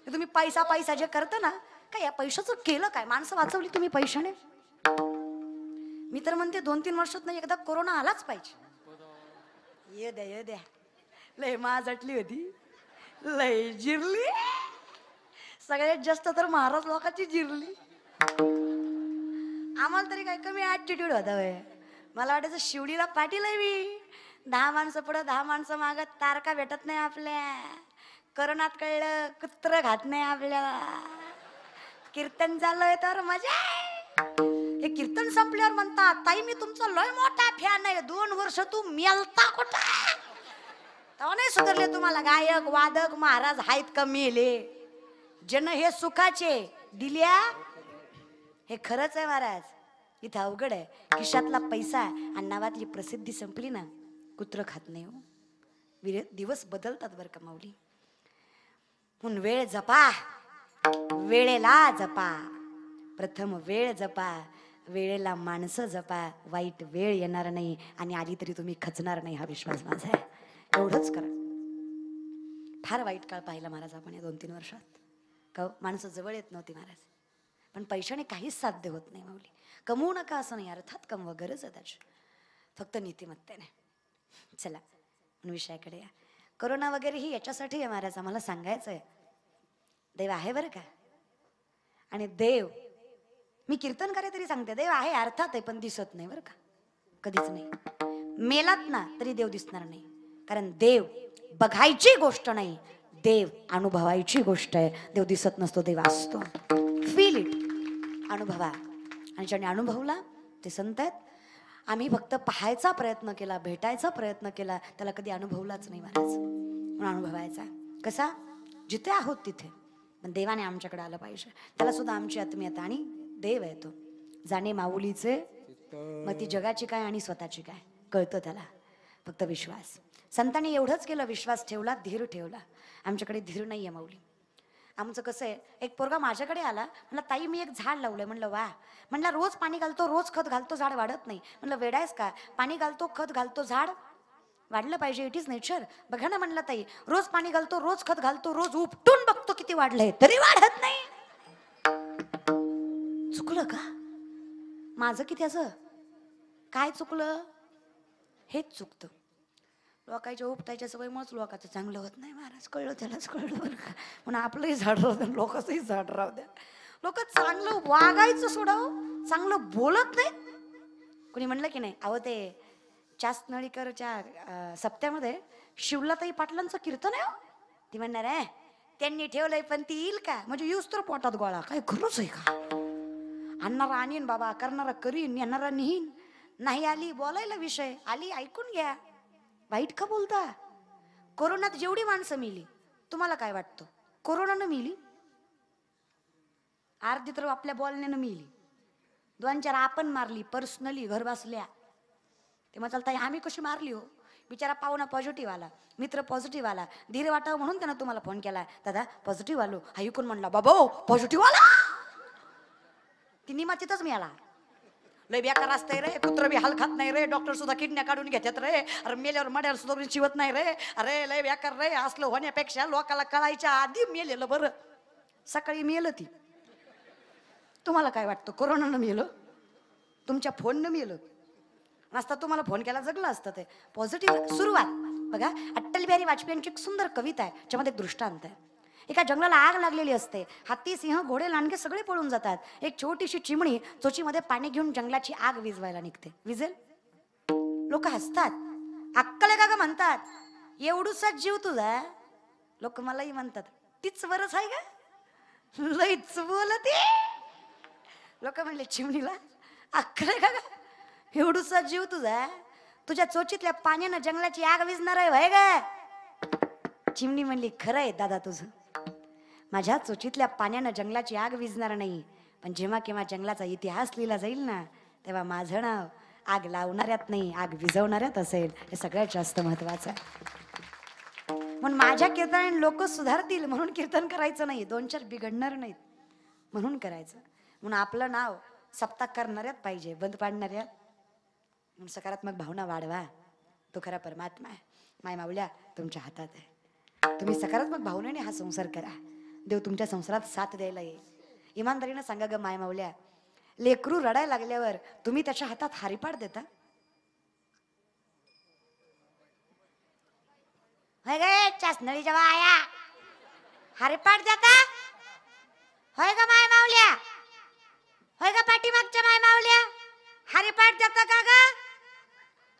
तुम्ही पैसा पैसा जे करता ना, काय या पैशाचं केलं काय? माणसं वाचवली तुम्ही पैशाने. मी तर म्हणते 2-3 वर्षात नाही एकदा कोरोना आलाच पाहिजे. ये द्या लय माजटली होती, लय जिरली. सगळ्यात जास्त तर महाराज लोकांची जिरली. आम्हाला तरी काय कमी ऍटिट्यूड होता वय. मला वाटायचं शिवडीला पाटील आहे मी. 10 माणसं पुढं 10 माणसं मागत, तारका भेटत नाही आपल्या. करोनात कळलं कुत्र खात नाही आपल्याला. कीर्तन चाललंय तर मजा. हे कीर्तन संपल्यावर म्हणतात ताई मी तुमचा लय मोठा फॅन आहे, 2 वर्ष तू मेलता कुठं? तेव्हा नाही सुधारले तुम्हाला. गायक वादक महाराज आहेत का मेले? जन हे सुखाचे दिल्या. हे खरंच आहे महाराज. इथं अवघड आहे, खिशातला पैसा आणि नावातली प्रसिद्धी संपली ना, कुत्र खात नाही हो. दिवस बदलतात बरं का माऊली. म्हणून वेळ जपा, वेळेला जपा. प्रथम वेळ जपा, वेळेला माणसं जपा. वाईट वेळ येणार नाही आणि आली तरी तुम्ही खचणार नाही, हा विश्वास माझा आहे. एवढंच करा. फार वाईट काळ पाहिला महाराज आपण या 2-3 वर्षात. माणसं जवळ येत नव्हती महाराज. पण पैशाने काहीच साध्य होत नाही माऊली. कमवू नका असं नाही, अर्थात कमवा, गरज आहे त्याची, फक्त नीतिमत्तेने. चला विषयाकडे या. करोना वगैरे ही याच्यासाठी आहे महाराज, आम्हाला सांगायचं आहे देव आहे बरं का. आणि देव, मी कीर्तन करे तरी सांगते, देव आहे अर्थात आहे पण दिसत नाही बरं का, कधीच नाही. मेलात ना तरी देव दिसणार नाही, कारण देव बघायची गोष्ट नाही, देव अनुभवायची गोष्ट आहे. देव दिसत नसतो, देव असतो. फील इट, अनुभवा. आणि ज्याने अनुभवला ते संत आहेत. आम्ही फक्त पाहायचा प्रयत्न केला, भेटायचा प्रयत्न केला, त्याला कधी अनुभवलाच नाही महाराज. म्हणून अनुभवायचा कसा, जिथे आहोत तिथे. पण देवाने आमच्याकडे आलं पाहिजे, त्याला सुद्धा आमची आत्मीयता. आणि देव आहे तो, जाणे माऊलीचे मग ती जगाची काय आणि स्वतःची काय कळतं त्याला, फक्त विश्वास. संतांनी एवढंच केलं, विश्वास ठेवला, धीर ठेवला. आमच्याकडे धीर नाही आहे माऊली. आमचं कसं आहे, एक पोरगा माझ्याकडे आला, म्हणला ताई मी एक झाड लावलंय. म्हणलं वा. म्हणला रोज पाणी घालतो, रोज खत घालतो, झाड वाढत नाही. म्हणलं वेडायस का, पाणी घालतो, खत घालतो, झाड वाढलं पाहिजे, इट इज नेचर. बघा ना म्हणलं ताई, रोज पाणी घालतो, रोज खत घालतो, रोज उपटून बघतो किती वाढलंय, तरी वाढत नाही. चुकलं का माझं की त्याचं? काय चुकलं? हेच चुकतं. लोकांच्या उपटायच्या सवयमुळेच लोकांचं चांगलं होत नाही महाराज. कळलं त्यालाच कळलं बरं का. म्हणून आपलंही झाड राहू द्या, लोकांचंही झाड राहू द्या. लोक चांगलं वागायचं सोडाव, चांगलं बोलत नाही. कोणी म्हणलं की नाही, अहो ते चास नळीकरच्या सप्त्यामध्ये शिवलाताई पाटलांचं कीर्तन आहे. ती म्हणणार आहे त्यांनी ठेवलंय पण ती येईल का, म्हणजे येऊस तर पोटात गोळा. काय खरंच आहे का? आणणारा आणीन बाबा, करणारा करीन, येणारा नेहीन. नाही आली बोलायला विषय, आली ऐकून घ्या. वाईट का बोलता? कोरोनात जेवढी माणसं मिली, तुम्हाला काय वाटतं कोरोनानं मिली? अर्धी तर आपल्या बोलण्यानं मिली, 2-4 आपण मारली पर्सनली घर बसल्या. ते मग चालताय आम्ही कशी मारली हो. बिचारा पाहुणा पॉझिटिव्ह आला, मित्र पॉझिटिव्ह आला, धीर वाटावं म्हणून त्यानं तुम्हाला फोन केला. दादा पॉझिटिव्ह आलो. हा ऐकून म्हणला बाबा पॉझिटिव्ह आला. ती निमा तिथंच मिळाला. लय बेकार असतंय रे, कुत्र बी हाल खात नाही रे, डॉक्टर सुद्धा किडन्या काढून घेतात रे, अरे मेल्यावर मड्यावर सुद्धा कोणी चिवत नाही रे. अरे लय बेकार रे, असलं होण्यापेक्षा लोकाला कळायच्या आधी मेलेलं बरं. सकाळी मेलं ती. तुम्हाला काय वाटतं कोरोनानं मेलं? तुमच्या फोननं मेलं नसता, तुम्हाला फोन केला जगलं असतं. ते पॉझिटिव्ह सुरुवात. बघा अटल बिहारी वाजपेयींची एक सुंदर कविता आहे, त्याच्यामध्ये एक दृष्टांत आहे. एका जंगलाला आग लागलेली असते, हत्ती सिंह घोडे लांडगे सगळे पळून जातात. एक छोटीशी चिमणी चोचीमध्ये पाणी घेऊन जंगलाची आग विझवायला निघते. विझेल? लोक हसतात. अक्कल आहे का ग म्हणतात. एवढूसा जीव तुझा. लोक मलाही म्हणतात तीच वरच आहे का, लईच बोलते. लोक म्हणले चिमणीला अक्कल आहे का ग, एवढूसा जीव तुझा, तुझ्या चोचीतल्या पाण्यानं जंगलाची आग विझणार आहे व्हय ग? चिमणी म्हणली खरं आहे दादा तुझं, माझ्या चोचीतल्या पाण्यानं जंगलाची आग विझणार नाही, पण जेव्हा केव्हा जंगलाचा इतिहास लिहिला जाईल ना, तेव्हा माझं नाव आग लावणाऱ्यात नाही, आग विझवणाऱ्यात असेल. हे सगळ्यात जास्त महत्वाचं आहे. म्हणून माझ्या कीर्तनाने लोक सुधारतील म्हणून कीर्तन करायचं नाही, 2-4 बिघडणार नाहीत म्हणून करायचं. म्हणून आपलं नाव सप्ताह करणाऱ्यात पाहिजे, बंद पाडणाऱ्यात. म्हणून सकारात्मक भावना वाढवा, तो खरा परमात्मा आहे. माय माऊल्या तुमच्या हातात आहे. तुम्ही सकारात्मक भावनेने हा संसार करा, देव तुमच्या संसारात साथ द्यायला येईल. इमानदारीनं सांगा ग माय माऊल्या, लेकरू रडायला लागल्यावर तुम्ही त्याच्या हातात हारीपाट देता? होय गे चासनळीच्या बाया, हारीपाट देता? होय ग माय माऊल्या, होय ग पाठीमागच्या माय माऊल्या, हारीपाट देता का ग?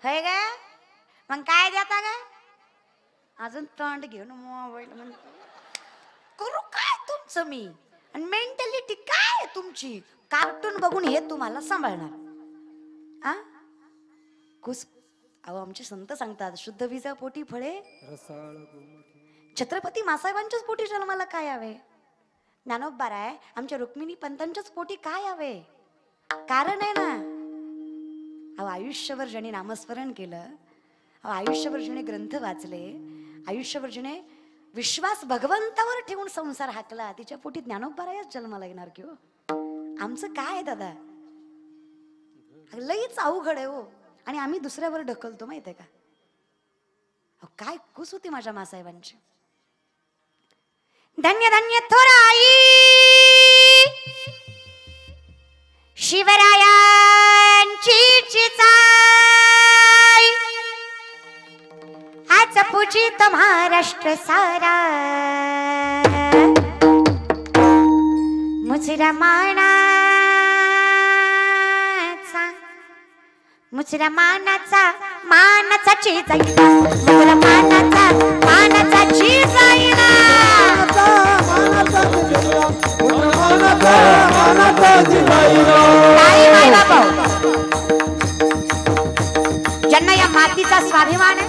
होय ग, मग काय देता ग? अजून तोंड घेऊन मोबाईल म्हणतो. करू काय तुमचं मी, आणि मेंटॅलिटी काय आहे तुमची? कार्टून बघून हे तुम्हाला सांभाळणार आ कुस? अहो आमचे संत सांगतात शुद्ध वीजा पोटी फळे छत्रपती मासाहेबांच्याच पोटी जन्माला काय हवे? ज्ञानोबा आहे आमच्या रुक्मिणी पंतांच्याच पोटी काय हवे? कारण आहे ना. अहो आयुष्यभर ज्याने नामस्मरण केलं, अहो आयुष्यभर ज्याने ग्रंथ वाचले, आयुष्यभर ज्याने विश्वास भगवंतावर ठेवून संसार हाकला, तिच्या पोटी ज्ञानोबारायच जन्माला येणार की हो. आमचं काय आहे दादा, लईच अवघड आहे हो. आणि आम्ही दुसऱ्यावर ढकलतो माहित आहे का. काय कुस होती माझ्या मासाहेबांची. धन्य धन्य थोराई शिवरायांची चिचाई, आज पूजित महाराष्ट्र सारा, मुसलमानाचा मानाचा चिजाईला, मुसलमानाचा मानाचा चिजाईला, ज्यांना या मातीचा स्वाभिमान आहे,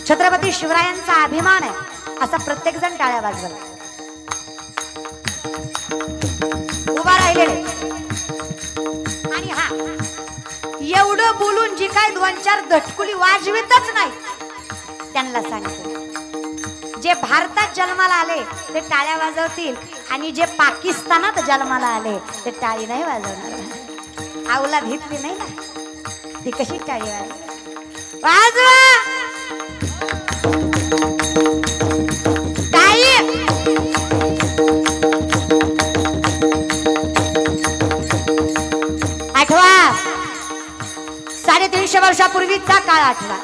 छत्रपती शिवरायांचा अभिमान आहे, असा प्रत्येक जण टाळ्या वाजवला. उभा राहिलेले. आणि हा एवढं बोलून जी काय 2-4 धटकुली वाजवितच नाही, त्यांना सांगते, जे भारतात जन्माला आले ते टाळ्या वाजवतील आणि जे पाकिस्तानात जन्माला आले ते टाळी नाही वाजवणार. औलाद घेतली नाही ना, ती कशी टाळी वाजवा. टाळी. आठवा, 350 वर्षापूर्वीचा काळ आठवा.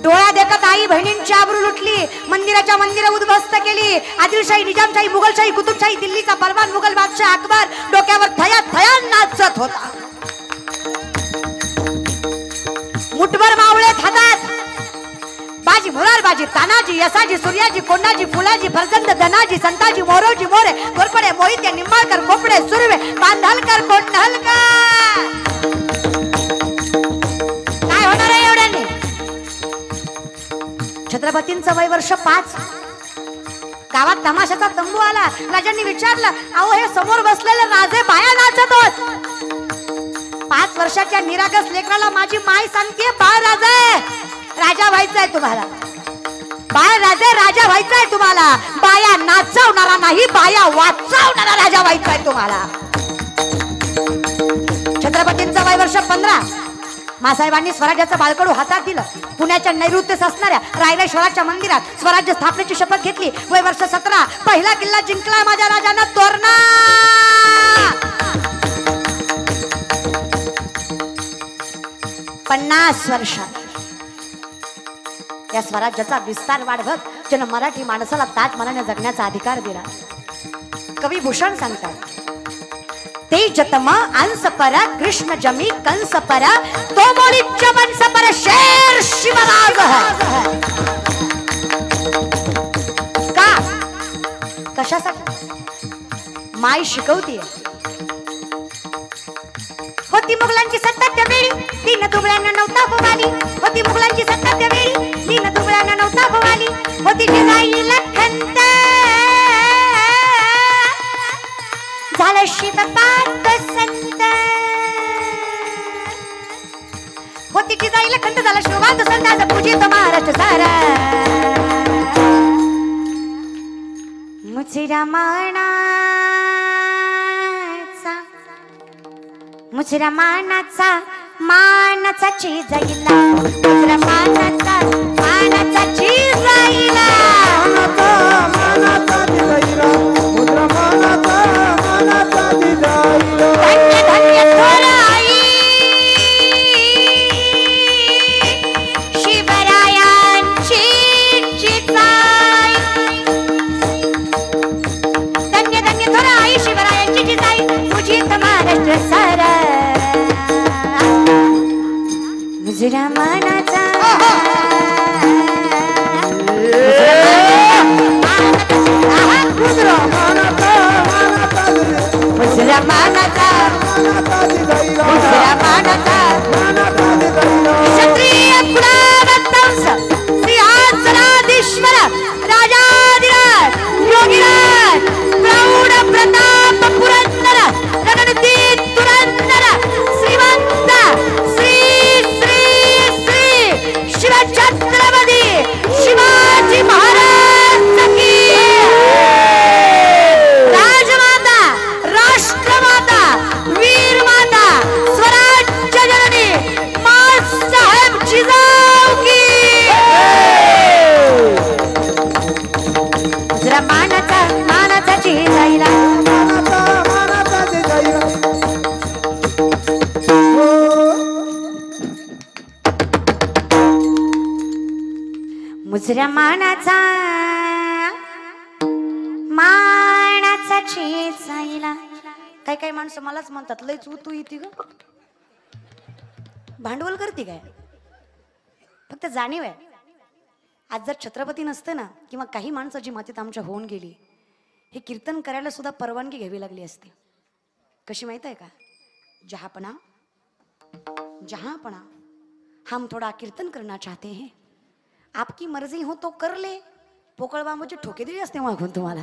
डोळा देखत आई बहिणींची आबरू लुटली, मंदिरं उद्ध्वस्त केली. आदिलशाही, निजामशाही, मुघलशाही, कुतुबशाही, दिल्लीचा बलवान मुघल बादशाह अकबर डोक्यावर थया थया नाचत होता. मुठभर मावळे हातात, बाजी मुरारबाजी, तानाजी, यसाजी, सूर्याजी, कोंडाजी, फुलाजी, फरजंद, धनाजी, संताजी, मोरोजी, मोरे, घोरपडे, मोहिते, निंबाळकर, कोपडे, सुर्वे, बांधलकर, कोंढलकर. काय होणार आहे एवढ्यांनी? छत्रपतींचं वय वर्ष 5. गावात तमाशाचा तंबू आला. राजांनी विचारलं, अहो हे समोर बसलेले राजे बाया नाचत होत. 5 वर्षाच्या निरागस लेकराला माझी माय सांगते, बाळ राजा, राजा व्हायचंय तुम्हाला. बाळ राजा, राजा व्हायचंय तुम्हाला. बाया नाचवणारा नाही, बाया वाचवणारा राजा व्हायचंय तुम्हाला. छत्रपतींचं वय वर्ष 15. मासाहेबांनी स्वराज्याचं बाळकडू हातात दिलं. पुण्याच्या नैऋत्येस असणाऱ्या रायरेश्वराच्या मंदिरात स्वराज्य स्थापनेची शपथ घेतली. वय वर्ष 17. पहिला किल्ला जिंकला माझ्या राजानं, तोरणा. 50 वर्षात या स्वराज्याचा विस्तार वाढवत ज्यानं मराठी माणसाला ताजमनाने जगण्याचा अधिकार दिला. कवी भूषण सांगतात, तेजतम अंश पर कृष्ण जमी कंस पर तो मोली चमन पर शेर शिवराज है. का? कशासाठी? माय शिकवतीये. होती मुघलांची सत्ता त्यावेळी, तीन दुबळ्यांना नव्हता भोवाली. होती मुघलांची सत्ता त्यावेळी, तीन दुबळ्यांना नव्हता भोवाली. होती जिजाई लखंत, झालं शिवपात संत. होती जिजाई लखंत, झालं शिवपात संत. आज पूजित महाराष्ट्र सारा. मुझे मानाचा मानाचा चीजाईला. मुझरा मानाचा मानाचा चीजाईला. मानाचा दिजाईला, मुद्रा मानाचा मानाचा दिजाईला. धन्य धन्य थोर आई शिवरायांची जिजाई. धन्य धन्य थोर आई शिवरायांची जिजाई. पूजित महाराष्ट्र सारा. मुजरा मानाचा मुद्रा मानाचा मानाचा मुजरा मानाचा मानाचा दिजाईला. मुजरा मानाचा मानाचा दिजाईला. क्षत्रिय कुलावतंस सिंहासनाधीश्वर राजाधिराज योगीराज प्रौढ प्रताप पुरंदर रणनीती तुरंदर श्रीमंत श्री श्री श्री शिवछत्रपती शिवाजी महाराज की. राजमाता, राष्ट्रमाता, वीरमाता, स्वराज्य जननी माँसाहेब जिजाऊ की. जरा मानाचा मानाचा जिजाईला. मानाचा मानाचा दिजाईला. मुजरा मानाचा मानाचा चेचाईला. काही काही माणसं मलाच म्हणतात, लय तू येते ग, भांडवल करते काय. फक्त जाणीव आहे. आज जर छत्रपती नसते ना, किंवा काही माणसं जी मातीत आमच्या होऊन गेली, हे कीर्तन करायला सुद्धा परवानगी घ्यावी लागली असते. कशी माहित आहे का? जहापना जहापना, हम थोड़ा कीर्तन करना चाहते हैं, आपकी मर्जी हो तो कर ले. पोकळ बांबूची ठोके दिली असते मागून तुम्हाला.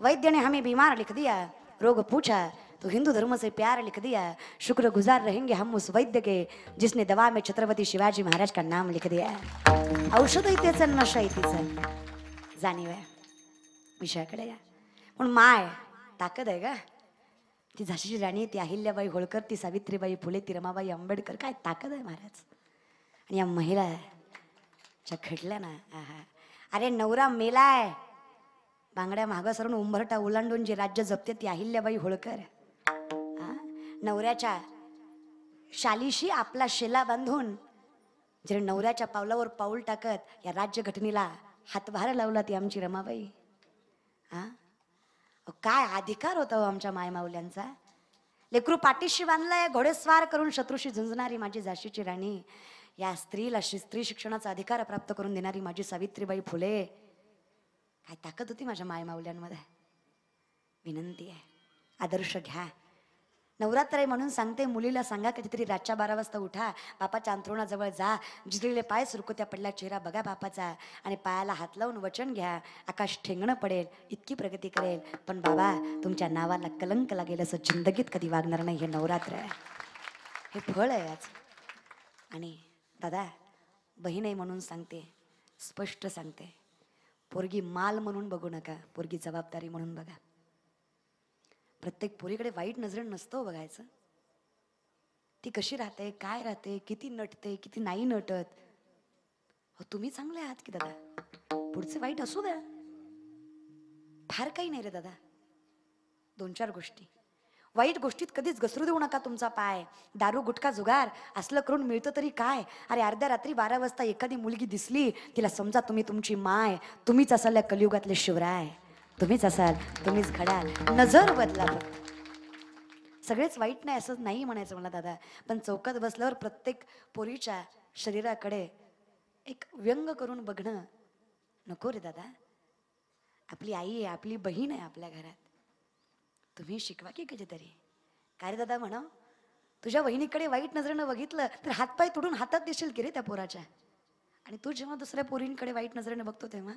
वैद्य ने हमें बीमार लिख दिया, रोग पूछा, तो हिंदू धर्म से प्यार लिख दिया, शुक्रगुजार रहेंगे हम उस वैद्य के जिसने दवा में छत्रपति शिवाजी महाराज का नाम लिख दिया. औषध इथेच नशा इथेच. जाणीव आहे विषयाकडे या. पण माय ताकद आहे का? ती झाशीची राणी, ती अहिल्याबाई होळकर, ती सावित्रीबाई फुले, ती रमाबाई आंबेडकर, काय ताकद आहे महाराज. आणि या महिला ज्या घडल्या ना, अरे नवरा मेलाय, बांगड्या मागं सरून उंबरटा ओलांडून जे राज्य जपते ती अहिल्याबाई होळकर. नवऱ्याच्या शालीशी आपला शेला बांधून जे नवऱ्याच्या पावलावर पाऊल टाकत या राज्यघटनेला हातभार लावला ती आमची रमाबाई. काय अधिकार होता हो आमच्या मायमाऊल्यांचा. लेकरू पाठीशी बांधलाय, घोडेस्वार करून शत्रूशी झुंजणारी माझी झाशीची राणी, या स्त्रीला स्त्री शिक्षणाचा अधिकार प्राप्त करून देणारी माझी सावित्रीबाई फुले. काय ताकद होती माझ्या मायमाऊल्यांमध्ये. विनंती आहे, आदर्श घ्या. नवरात्र आहे म्हणून सांगते, मुलीला सांगा कधीतरी रातच्या 12 वाजता उठा, बापाच्या अंथरुणाजवळ जा, जिजलेले पाय सुरकुत्या पडला चेहरा बघा बापाचा आणि पायाला हात लावून वचन घ्या, आकाश ठेंगणं पडेल इतकी प्रगती करेल, पण बाबा तुमच्या नावाला कलंक लागेल असं जिंदगीत कधी वागणार नाही. हे नवरात्र आहे, हे फळ आहे आज. आणि दादा बहीण आहे म्हणून सांगते, स्पष्ट सांगते, पोरगी माल म्हणून बघू नका, पोरगी जबाबदारी म्हणून बघा. प्रत्येक पोरीकडे वाईट नजरेनं नसतं बघायचं. ती कशी राहते, काय राहते, किती नटते, किती नाही नटत. हो तुम्ही चांगले आहात की दादा, पुढचे वाईट असू द्या, फार काही नाही रे दादा. 2-4 गोष्टी, वाईट गोष्टीत कधीच घसरू देऊ नका तुमचा पाय. दारू गुटखा जुगार असलं करून मिळतं तरी काय. अरे अर्ध्या रात्री 12 वाजता एखादी मुलगी दिसली, तिला समजा तुम्ही तुमची माय, तुम्हीच असाल या कलियुगातले शिवराय, तुम्हीच असाल, तुम्हीच घडाल. नजर बदला. सगळेच वाईट नाही असं नाही म्हणायचं मला दादा, पण चौकात बसल्यावर प्रत्येक पोरीच्या शरीराकडे एक व्यंग करून बघणं नको रे दादा. आपली आई आहे, आपली बहीण आहे आपल्या घरात, तुम्ही शिकवा की कधीतरी. काय रे दादा म्हणा, तुझ्या बहिणीकडे वाईट नजरेनं बघितलं तर हातपाय तुडून हातात दिसेल की रे त्या पोराच्या. आणि तू जेव्हा दुसऱ्या पोरींकडे वाईट नजरेनं बघतो तेव्हा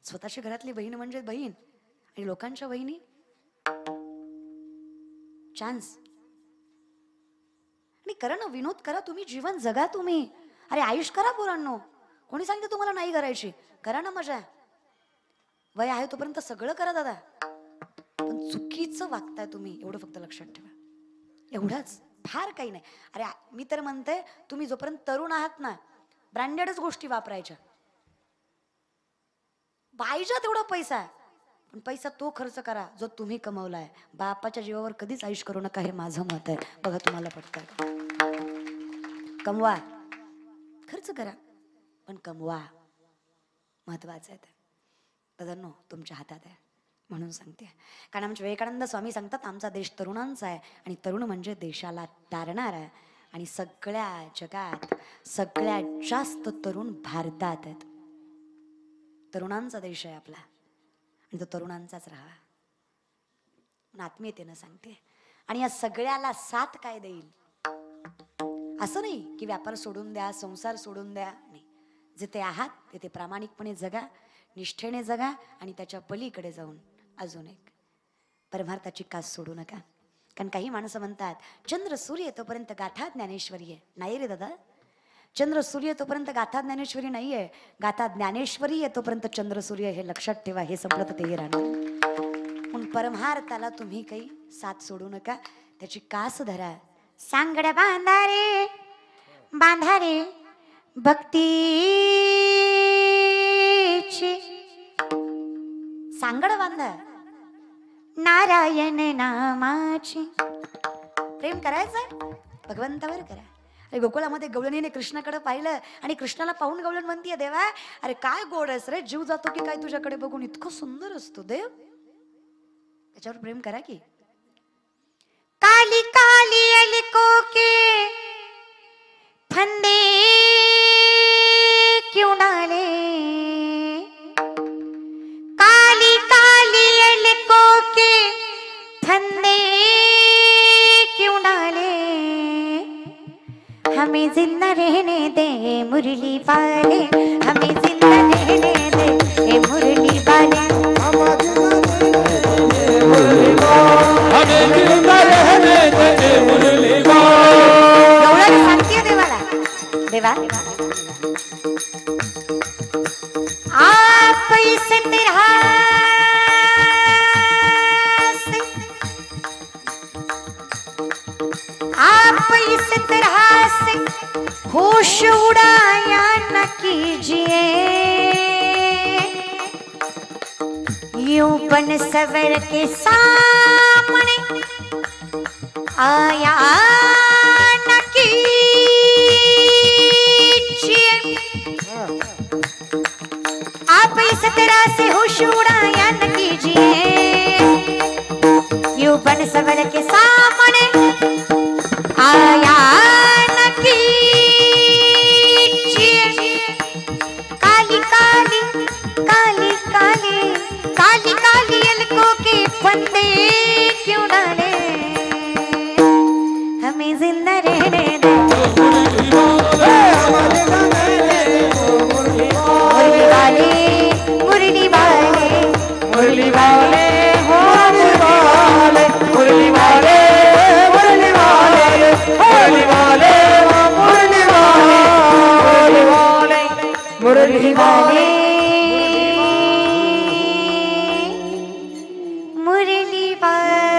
स्वतःच्या घरातली बहीण म्हणजे बहीण आणि लोकांच्या बहिणी चान्स. आणि करा ना, विनोद करा, तुम्ही जीवन जगा तुम्ही. अरे आयुष करा पोरांनो, कोणी सांगितलं तुम्हाला नाही करायची, करा ना मजा. वय आहे तोपर्यंत सगळं करा दादा, पण चुकीचं वागताय तुम्ही एवढं फक्त लक्षात ठेवा. एवढंच, फार काही नाही. अरे मी तर म्हणते, तुम्ही जोपर्यंत तरुण आहात ना, ब्रँडेडच गोष्टी वापरायच्या. पाहिजे तेवढा पैसा, पण पैसा तो खर्च करा जो तुम्ही कमवलाय. बापाच्या जीवावर कधीच आयुष करू नका, हे माझं मत आहे. बघा तुम्हाला पटतं का. कमवा, खर्च करा, पण कमवा, महत्वाचं आहे. दादांनो तुमच्या हातात आहे म्हणून सांगते. कारण आमचे विवेकानंद स्वामी सांगतात, आमचा देश तरुणांचा आहे आणि तरुण म्हणजे देशाला तारणार आहे. आणि सगळ्या जगात सगळ्यात जास्त तरुण भारतात आहेत. तरुणांचा देश आहे आपला आणि तो तरुणांचाच राहावा म्हणून आत्मीयतेनं सांगते. आणि या सगळ्याला साथ काय देईल, असं नाही की व्यापार सोडून द्या, संसार सोडून द्या, नाही. जिथे आहात तिथे प्रामाणिकपणे जगा, निष्ठेने जगा आणि त्याच्या पलीकडे जाऊन अजून एक परमार्थाची कास सोडू नका. कारण काही माणसं म्हणतात चंद्र सूर्य तोपर्यंत गाथा ज्ञानेश्वरी आहे. नाही रे दादा, चंद्र सूर्य तोपर्यंत गाथा ज्ञानेश्वरी नाही आहे, गाथा ज्ञानेश्वरी आहे तोपर्यंत चंद्र सूर्य. हे लक्षात ठेवा, हे संपलं तर तेही राहणार. पण परमार्थाला तुम्ही काही साथ सोडू नका, त्याची कास धरा. सांगड बांधारे बांधारे भक्तीची, सांगड बांधा नारायण नामाची. प्रेम करायचंय भगवंतावर करा. अरे गोकुळामध्ये गवळणीने कृष्णाकडे पाहिलं आणि कृष्णाला पाहून गवळण म्हणतीये, देवा अरे काय गोड आहेस रे, जीव जातो की काय तुझ्याकडे बघून, इतकं सुंदर असतो देव. त्याच्यावर प्रेम करा की. काली काली अलिको के फंदे क्यों डाले, काली काली अलिको के फंदे क्यों डाले, हमें जिंदा रहने दे मुरली वाले, हमें जिंदा रहने दे मुरली वाले, मुरली वाले. बा आप इस तरह से आप इस तरह से होश उड़ाया न कीजिए यूं बन सवर के सामने आया न कीजिए आप इस तरह से होश उड़ाया न कीजिए यूं बन सवर के सामने आया न कीजिए काली काली काली काली काली काली अलकों के फंदे क्यों डाले हमें जिंदा रहने दे मुरली वाले मुरली वाले मुरली वाले मुरली वाले मुरली वाले मुरली वाले मुरली वाले मुरली वाले मुरली वाले मुरली वाले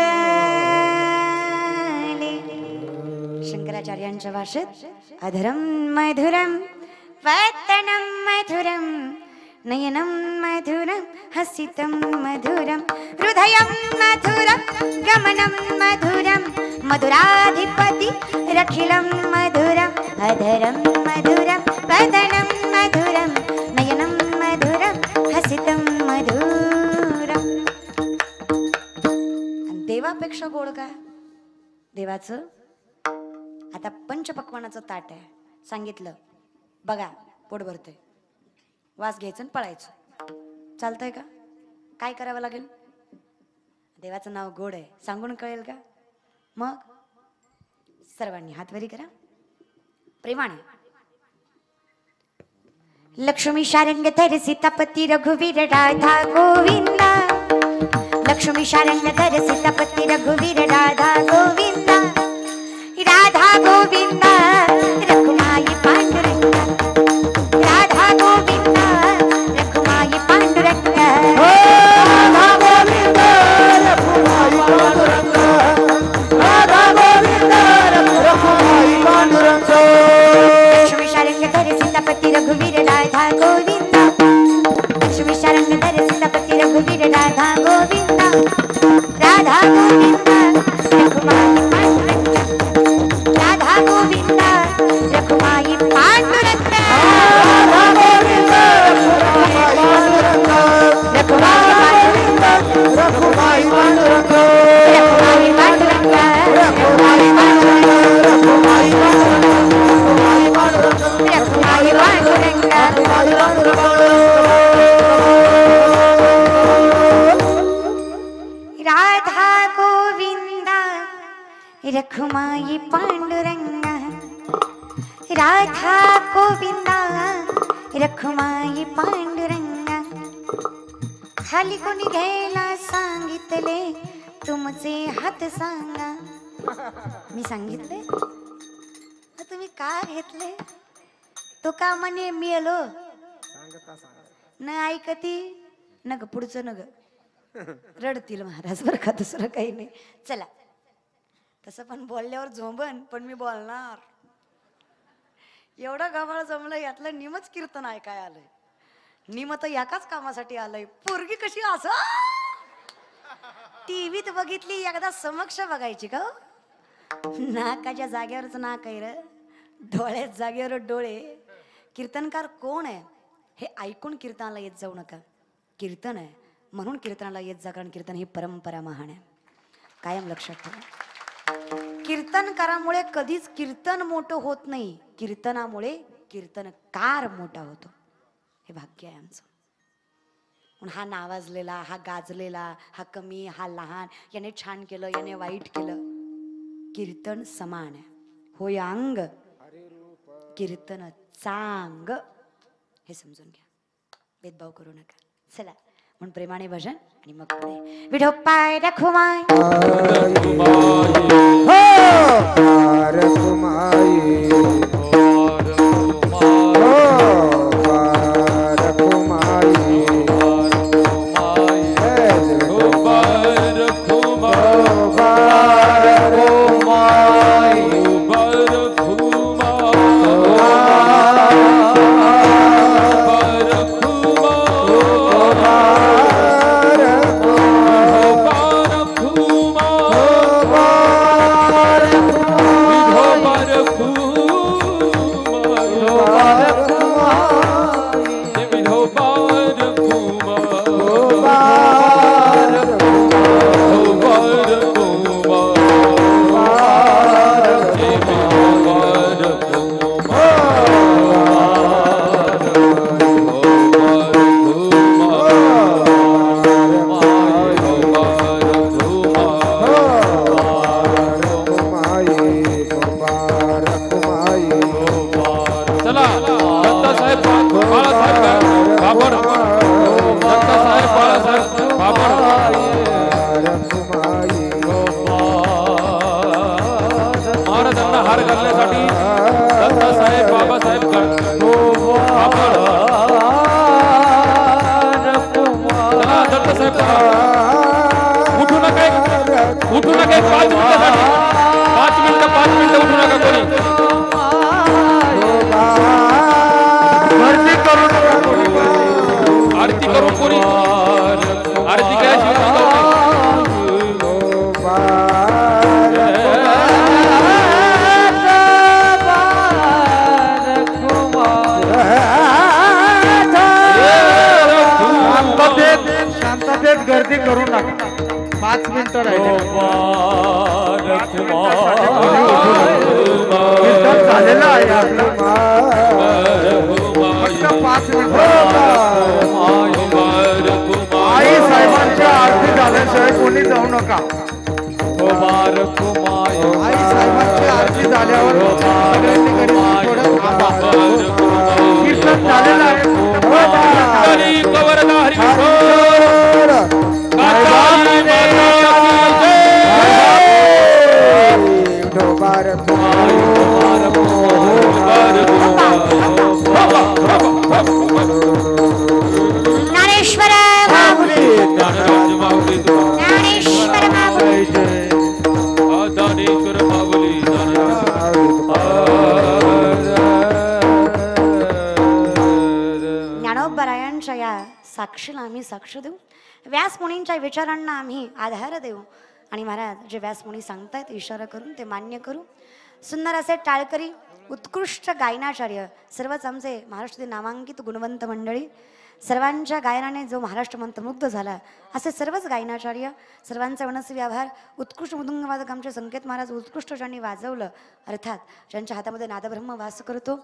शंकराचार्यांच्या भाषेत अधरम मधुरम वतनम मधुरम नयनम मधुरम हसितम मधुरम हृदयम मधुरम गमनम मधुरम मधुराधिपति रखिलम मधुरम अधरम मधुरम वदनम मधुरम नयनम मधुरम हसितम मधुरम देवापेक्षा गोड काय देवाचं आता पंचपक्वानाचं ताट आहे सांगितलं बघा पोट भरते वास घ्यायचं आणि पळायचं चालतंय का काय करावं लागेल देवाचं नाव गोड आहे सांगून कळेल का मग सर्वांनी हातवरी करा प्रेमाने लक्ष्मी शारंग धर सीतापती रघुवीर राधा गोविंदा लक्ष्मी शारंग धर सीतापती रघुवीर राधा गोविंदा राधा गोविंदा रघुमाई पांडुरंगा राधा गोविंदा रघुमाई पांडुरंगा राधा गोविंदा रघुमाई पांडुरंगा राधा गोविंदा रघुमाई पांडुरंगा लक्ष्मी शारंग धर सीतापती रघुवीर राधा गोविंदा लक्ष्मी शारंग धर सीतापती रघुवीर राधा गोविंदा राधा गोविंदा रघुमाई पांडुरंगा राधा गोविंदा रघुमाई पांडुरंगा राधा गोविंदा रघुमाई पांडुरंगा रघुमाई पांडुरंगा रघुमाई पांडुरंगा रघुमाई पांडुरंगा रघुमाई पांडुरंगा रघुमाई पांडुरंगा रघुमाई पांडुरंगा राधा गोविंदा रघुमाई पांडुरंगा राधा गोविंदा रघुमाई पांडुरंगा खाली कोणी घ्यायला सांगितले तुमचे हात सांगा मी सांगितले तुम्ही का घेतले तो का म्हणे मिळलो न ऐकती न ग पुढचं न ग रडतील महाराज बरं का दुसरं काही नाही चला तसं पण बोलल्यावर झोंबन पण मी बोलणार एवढं गबाळ जमलं यातलं निमच कीर्तन ऐकाय आलंय निम तर एकाच कामासाठी आलंय पोरगी कशी असं टीव्हीत बघितली एकदा समक्ष बघायची का नाकाच्या जागेवरच नाक आहे र डोळ्यात जागेवर डोळे कीर्तनकार कोण आहे हे ऐकून कीर्तनाला येत जाऊ नका कीर्तन आहे म्हणून कीर्तनाला येत जा कारण कीर्तन ही परंपरा महान आहे कायम लक्षात ठेवा कीर्तनकारामुळे कधीच कीर्तन मोठं होत नाही कीर्तनामुळे कीर्तनकार मोठा होतो हे भाग्य आहे आमचं म्हणून हा नावाजलेला हा गाजलेला हा कमी हा लहान याने छान केलं याने वाईट केलं कीर्तन समान आहे होय अंग कीर्तन चांग हे समजून घ्या भेदभाव करू नका चला म्हणून प्रेमाने भजन आणि मग पुढे विठोपाय रखुमाय हो रखुमाई हार घालण्यासाठी दत्तासाहेब बाबासाहेब दत्तासाहेब उठू नका उठू नका 5 मिनिटासाठी 5 मिनिटं उठू नका कोणी आरती करून कोणी आरती केल्याशिवाय शांततेत गर्दी करू नका 5 मिनिटं राहिले झालेलं आहे आपलं फक्त 5 मिनिटं आई साहेबांच्या आरती झाल्याशिवाय कोणी जाऊ नका आई साहेबांची आरती झाल्यावर कीर्तन झालेलं आहे ज्ञानेश्वर माऊली ज्ञानेश्वर माऊली ज्ञानेश्वर माऊली ज्ञानोबरायांच्या या साक्षीला आम्ही साक्ष देऊ व्यास मुनींच्या विचारांना आम्ही आधार देऊ आणि महाराज जे व्यास मुनी सांगतायत इशारा करून ते मान्य करू सुंदर असे टाळकरी उत्कृष्ट गायनाचार्य सर्वच आमचे महाराष्ट्रातील नामांकित गुणवंत मंडळी सर्वांच्या गायनाने जो महाराष्ट्र मंत्रमुग्ध झाला असे सर्वच गायनाचार्य सर्वांचा मनस्वी आभार उत्कृष्ट मृदुंगवादक आमचे संकेत महाराज उत्कृष्ट ज्यांनी वाजवलं अर्थात ज्यांच्या हातामध्ये नादब्रह्म वास करतो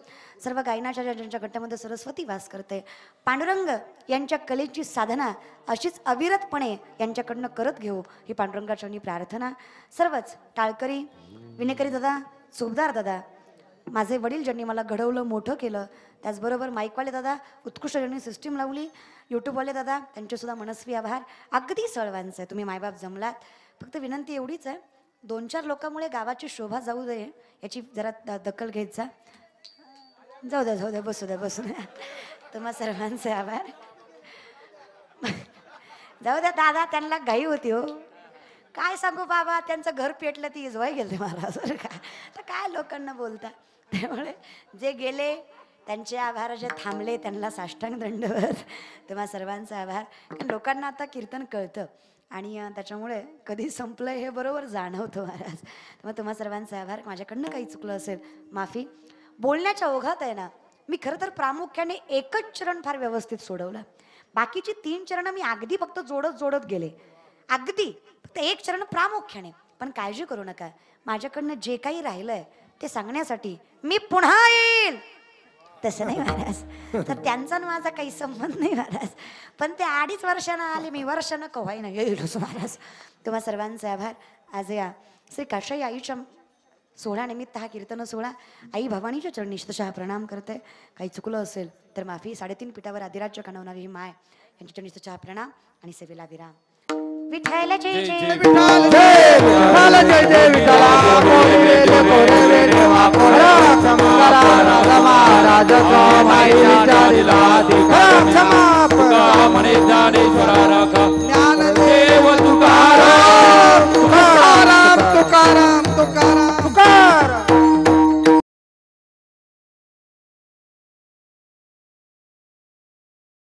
सर्व गायनाचार्य ज्यांच्या गट्ट्यामध्ये सरस्वती वास करते पांडुरंग यांच्या कलेची साधना अशीच अविरतपणे यांच्याकडनं करत घेऊ ही पांडुरंगाचरणी प्रार्थना सर्वच टाळकरी विनेकरी दादा चोपदार दादा माझे वडील ज्यांनी मला घडवलं मोठं केलं त्याचबरोबर माईकवाले दादा उत्कृष्ट ज्यांनी सिस्टीम लावली यूट्यूबवाले दादा त्यांचेसुद्धा मनस्वी आभार अगदी सर्वांचे तुम्ही मायबाप जमलात फक्त विनंती एवढीच आहे 2-4 लोकांमुळे गावाची शोभा जाऊ दे याची जरा दखल घेत जा जाऊ द्या बसू द्या तुम्हा सर्वांचे आभार जाऊ द्या दादा त्यांना घाई होती हो काय सांगू बाबा त्यांचं घर पेटलं ती इजवाय गेले मला सर का तर काय लोकांना बोलता त्यामुळे जे गेले त्यांचे आभार जे थांबले त्यांना साष्टांग दंडवत तुम्हा सर्वांचा आभार कारण लोकांना आता कीर्तन कळतं आणि त्याच्यामुळे कधी संपलं हे बरोबर जाणवतं महाराज त्यामुळे तुम्हा सर्वांचा आभार माझ्याकडनं काही चुकलं असेल माफी बोलण्याच्या ओघात आहे ना मी खरं तर प्रामुख्याने एकच चरण फार व्यवस्थित सोडवलं बाकीची 3 चरणं मी अगदी फक्त जोडत गेले अगदी फक्त एक चरण प्रामुख्याने पण काळजी करू नका माझ्याकडनं जे काही राहिलंय ते सांगण्यासाठी मी पुन्हा येईल तसं नाही महाराज तर त्यांचा माझा काही संबंध नाही महाराज पण ते 2.5 वर्षानं आले मी वर्षानं कवाई नाही येईलच महाराज तुम्हा सर्वांचे आभार आज या श्री काशाई आईच्या सोहळ्यानिमित्त हा कीर्तन सोहळा आई भवानीच्या चरणी शतशः प्रणाम करते काही चुकलं असेल तर माफी 3.5 पिठावर अधिराज्य कणवणारी ही माय यांच्या चरणी शतशः प्रणाम आणि सेवेला विराम विठ्ठल जय जय विठ्ठल जय जय विठ्ठला